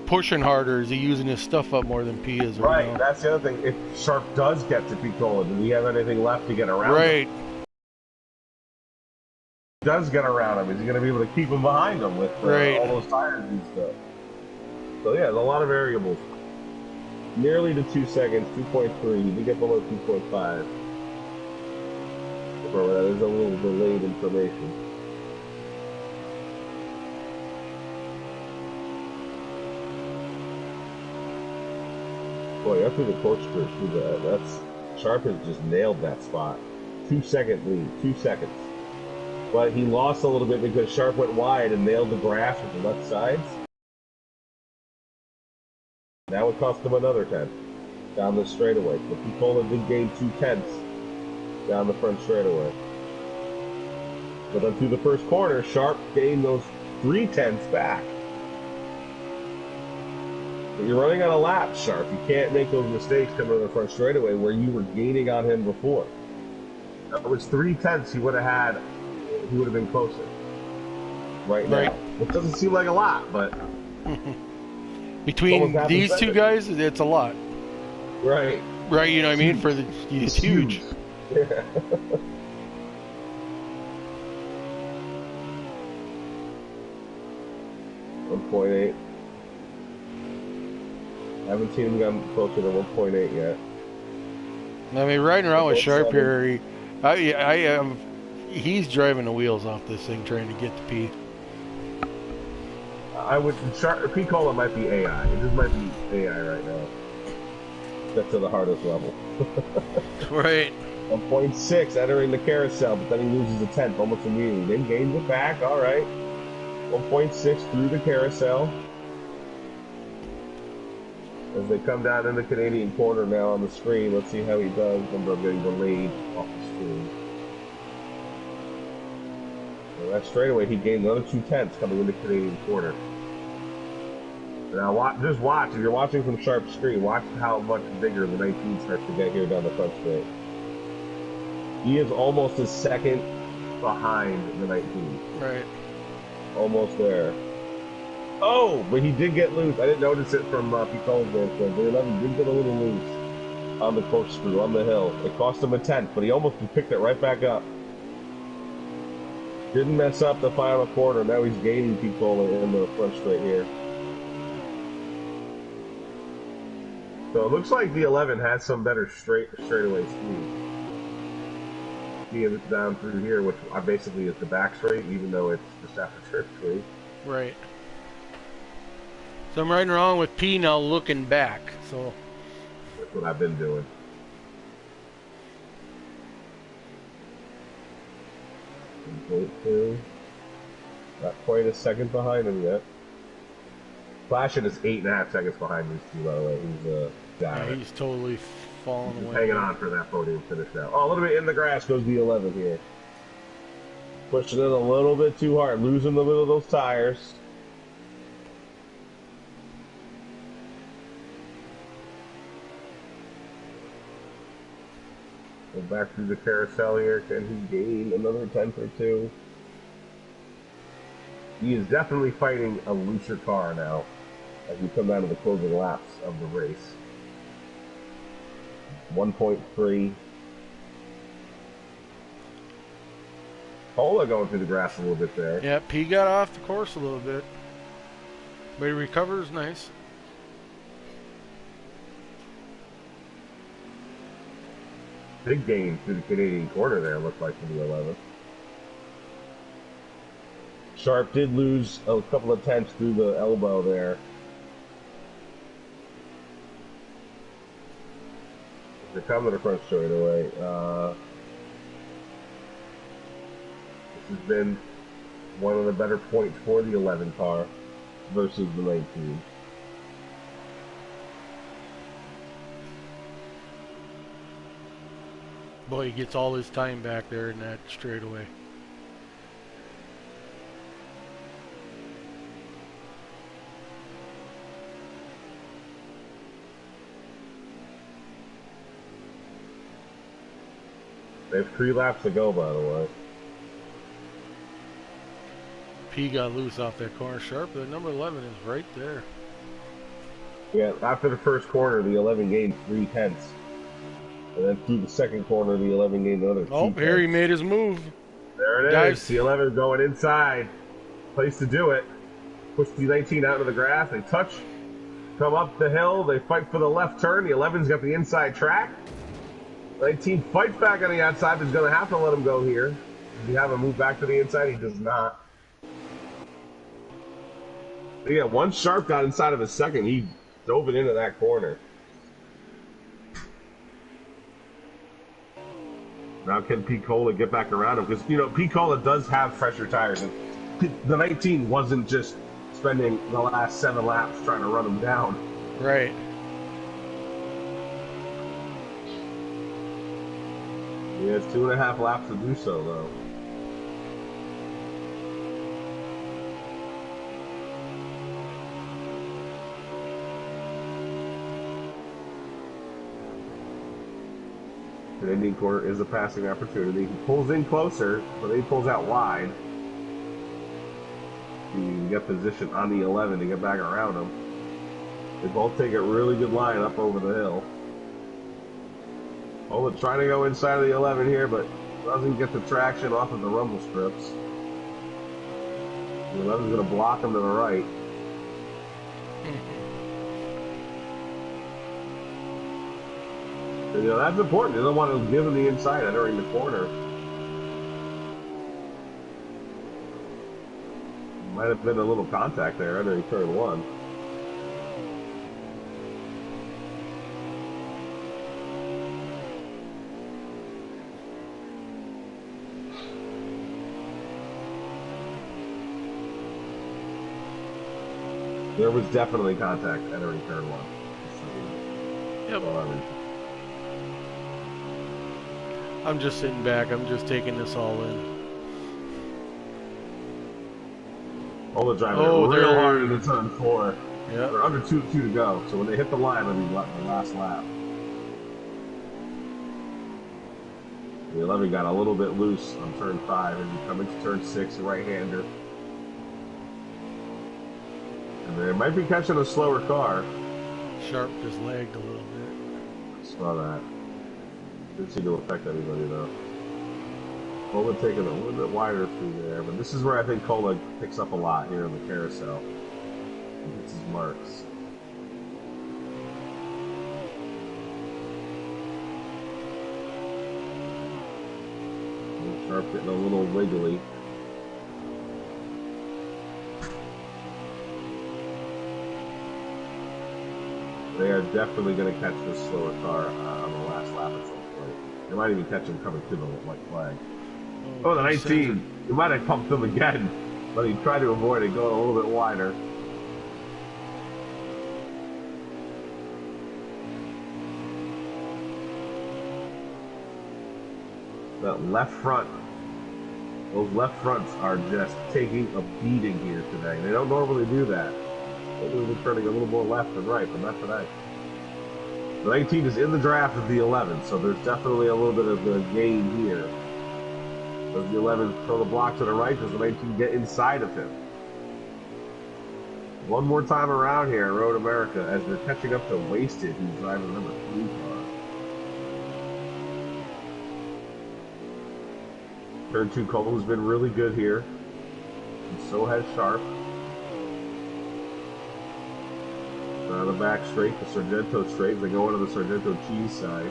pushing harder. Is he using his stuff up more than P is? Right. Now? That's the other thing. If Sharp does get to Picola, do we have anything left to get around? Right. Him? Does get around him, is he going to be able to keep him behind him with all those tires and stuff? So yeah, there's a lot of variables. Nearly to 2 seconds, 2.3. We get below 2.5. There's a little delayed information. Boy, after the corkscrew through that's Sharp has just nailed that spot. 2 second lead, 2 seconds. But he lost a little bit because Sharp went wide and nailed the grass with the left sides. Now it cost him another 10 down the straightaway. But Picola did gain 2/10 down the front straightaway. But then through the first corner, Sharp gained those 3/10 back. But you're running on a lap, Sharp. You can't make those mistakes coming to the front straightaway where you were gaining on him before. If it was 3/10, he would have been closer right now. It doesn't seem like a lot, but between these two guys, it's a lot. Right. Right, you know what I mean? It's huge. Yeah. 1.8. I haven't seen him get closer to 1.8 yet. I mean, riding around with Sharp here, he's driving the wheels off this thing trying to get to P. Picola might be AI. It just might be AI right now. That's to the hardest level. Right. 1.6 entering the carousel, but then he loses a 10th almost immediately. Then gains it back. All right. 1.6 through the carousel. As they come down in the Canadian corner now on the screen, let's see how he does. Number of getting delayed off the screen. Well, that straightaway, he gained another 2/10 coming into Canadian corner. Now, just watch. If you're watching from Sharp's screen, watch how much bigger the 19 starts to get here down the front straight. He is almost a second behind the 19. Right. Almost there. Oh, but he did get loose. I didn't notice it from Picola's vantage. The 11 did get a little loose on the corkscrew, on the hill. It cost him a 10th, but he almost picked it right back up. Didn't mess up the final quarter. Now he's gaining Picola in the front straight here. So it looks like the 11 has some better straightaway speed. Seeing it down through here, which basically is the back straight, even though it's just after turn 3. Right. So I'm riding around with P now looking back. So that's what I've been doing. Not quite a second behind him yet. Flashing is 8.5 seconds behind these two, by the way. He's totally falling away. away. Hanging on for that podium finish now. Oh, a little bit in the grass goes the 11 here. Pushing it a little bit too hard, losing a little of those tires. Go back through the carousel here. Can he gain another 10th or 2? He is definitely fighting a looser car now as we come down to the closing laps of the race. 1.3. Pola going through the grass a little bit there. Yeah, P got off the course a little bit. But he recovers nice. big gain through the Canadian corner there, looked like, for the 11. Sharp did lose a couple of tenths through the elbow there. They're coming to the front straightaway. This has been one of the better points for the 11 car versus the 19. Boy, he gets all his time back there in that straightaway. They have 3 laps to go, by the way. P got loose off that corner sharp. The number 11 is right there. Yeah, after the first corner, the 11 gained 3 tenths. And then through the second corner, the 11 gained another 2 tenths. Here he made his move. There it Guys. is. The 11 going inside. Place to do it. Push the 19 out of the grass. They touch. Come up the hill. They fight for the left turn. The 11's got the inside track. 19 fights back on the outside, but he's going to have to let him go here. Does he have him move back to the inside? He does not. But yeah, once Sharp got inside of a second, he dove it into that corner. Now can Picola get back around him? Because, you know, Picola does have fresher tires. And the 19 wasn't just spending the last 7 laps trying to run him down. Right. He has 2.5 laps to do so, though. The Indian corner is a passing opportunity. He pulls in closer, but then he pulls out wide. You can get position on the 11 to get back around him. They both take a really good line up over the hill. Ola trying to go inside of the 11 here, but doesn't get the traction off of the rumble strips. The 11's going to block him to the right. And, you know, that's important. They don't want to give him the inside entering the corner. Might have been a little contact there entering turn 1. There was definitely contact entering turn 1. Yep. Well, I'm just sitting back. I'm just taking this all in. Ola driving real hard into turn 4. Yep. They're under 2 to go. So when they hit the line, it'll be the last lap. The 11 got a little bit loose on turn 5 and you come into turn 6, right-hander. And they might be catching a slower car. Sharp just lagged a little bit. Saw that. Didn't seem to affect anybody though. Cola taking a little bit wider through there, but this is where I think Cola picks up a lot here in the carousel. He hits his marks. Sharp getting a little wiggly. They are definitely going to catch this slower car on the last lap at some point. They might even catch him coming through the white flag. Oh, the 19! He might have pumped him again, but he tried to avoid it, going a little bit wider. That left front, those left fronts are just taking a beating here today. They don't normally do that. They're turning a little more left than right, but not today. The 19 is in the draft of the 11, so there's definitely a little bit of a gain here. Does the 11 throw the block to the right? Does the 19 get inside of him? One more time around here in Road America as they're catching up to Wasted, who's driving the number 3 car. Turn 2 Cole's been really good here, and so has Sharp. On the back straight, the Sargento straight. They go into the Sargento cheese side.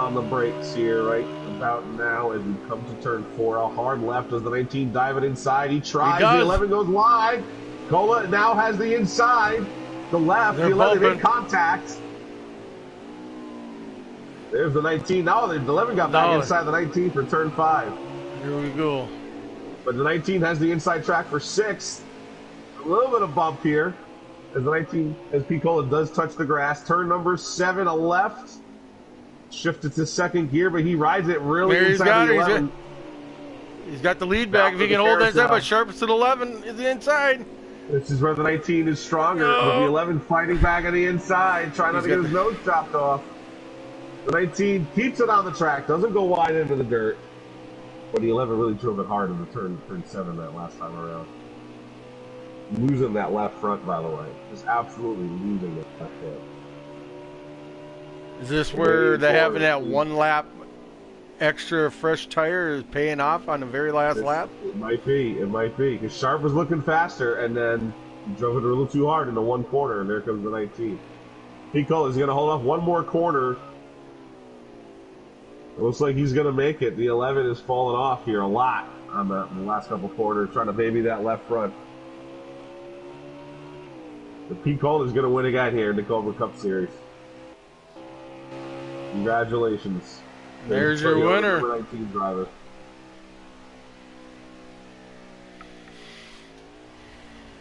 on the brakes here right about now as we come to turn 4. A hard left. Does the 19 dive it inside? He tries. He The does. 11 goes wide. Cola now has the inside. The left. They're The 11 made bumping. contact. There's the 19. Now the 11 got back inside the 19 for turn 5. Here we go. But the 19 has the inside track for 6. A little bit of bump here as the 19, as Picola does touch the grass. Turn number 7, a left. Shifted to second gear, but he rides it really There inside the 11. He's got the lead back. If he can hold that inside, but Sharp's at 11 is the inside. This is where the 19 is stronger, but the 11 fighting back on the inside, trying not to get his nose chopped off. The 19 keeps it on the track, doesn't go wide into the dirt. But the 11 really drove it hard in the turn 7 that last time around. Losing that left front, by the way. Just absolutely losing it left front. Is this where they having that 1 lap extra fresh tire is paying off on the very last lap? It might be. It might be. Because Sharp was looking faster, and then he drove it a little too hard into one corner, and there comes the 19. Picola is going to hold off one more corner. It looks like he's going to make it. The 11 is falling off here a lot on the last couple corners, trying to baby that left front. The Picola is going to win again here in the Cobra Cup Series. Congratulations. There's your winner. Number 19 driver.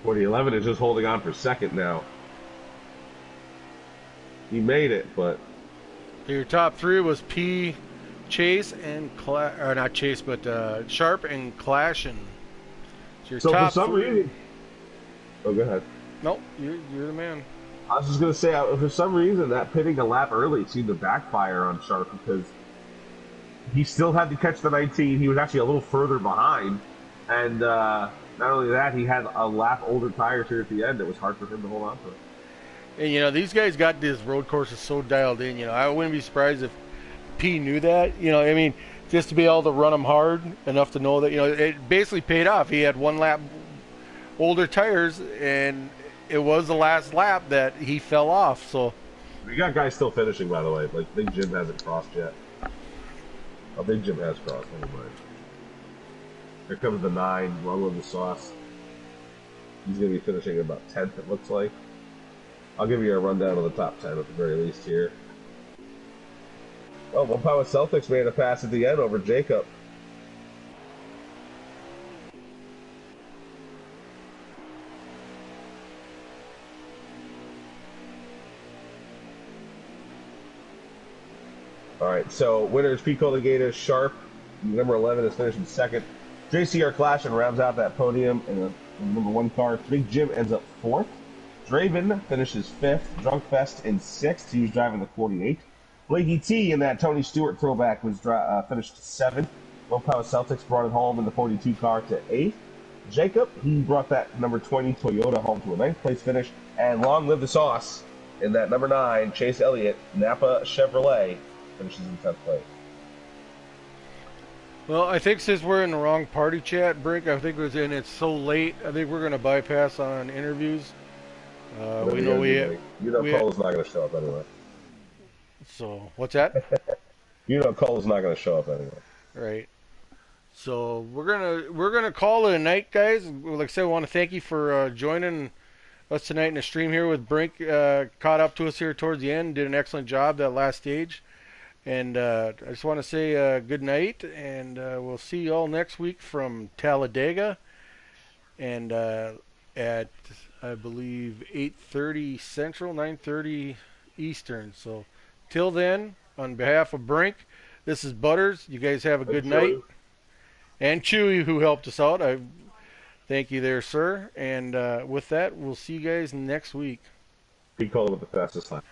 Well, the 11 is just holding on for second now. He made it, but... Your top 3 was P, Chase, and... or not Chase, but Sharp and Clash. And so for some reason... Oh, go ahead. Nope, you're the man. I was just going to say, for some reason, that pitting a lap early seemed to backfire on Sharp because he still had to catch the 19. He was actually a little further behind. And not only that, he had a lap older tires here at the end. It was hard for him to hold on to it. And, you know, these guys got these road courses so dialed in. You know, I wouldn't be surprised if P knew that. You know, I mean, just to be able to run them hard enough to know that, you know, it basically paid off. He had 1 lap older tires, and it was the last lap that he fell off. So we got guys still finishing, by the way. Like Big Jim hasn't crossed yet. Oh, Big Jim has crossed. Never mind. Here comes the 9. Run with the sauce. He's going to be finishing about 10th, it looks like. I'll give you a rundown of the top 10 at the very least here. Oh, One Power Celtics made a pass at the end over Jacob. Alright, so winners Pico Gator, Sharp, number 11 is finishing second. JCR Clash and rounds out that podium in the number 1 car. Big Jim ends up 4th. Draven finishes 5th. Drunk Fest in 6th. He was driving the 48. Blakey T in that Tony Stewart throwback was finished 7th. One Power Celtics brought it home in the 42 car to 8th. Jacob, he brought that number 20 Toyota home to a 9th place finish. And long live the sauce in that number 9, Chase Elliott, Napa Chevrolet, finishes in 10th place. Well, I think since we're in the wrong party chat, Brink, I think it's so late. I think we're going to bypass on interviews. We know Cole's not going to show up anyway. So what's that? Cole's not going to show up anyway. Right. So we're gonna call it a night, guys. Like I said, I want to thank you for joining us tonight in the stream here with Brink. Caught up to us here towards the end. Did an excellent job that last stage. And I just want to say good night, and we'll see you all next week from Talladega, and at I believe 8:30 Central, 9:30 Eastern. So till then, on behalf of Brink, this is Butters. You guys have a good night, and Chewy, who helped us out. I thank you there, sir. And with that, we'll see you guys next week. He called it the fastest lap.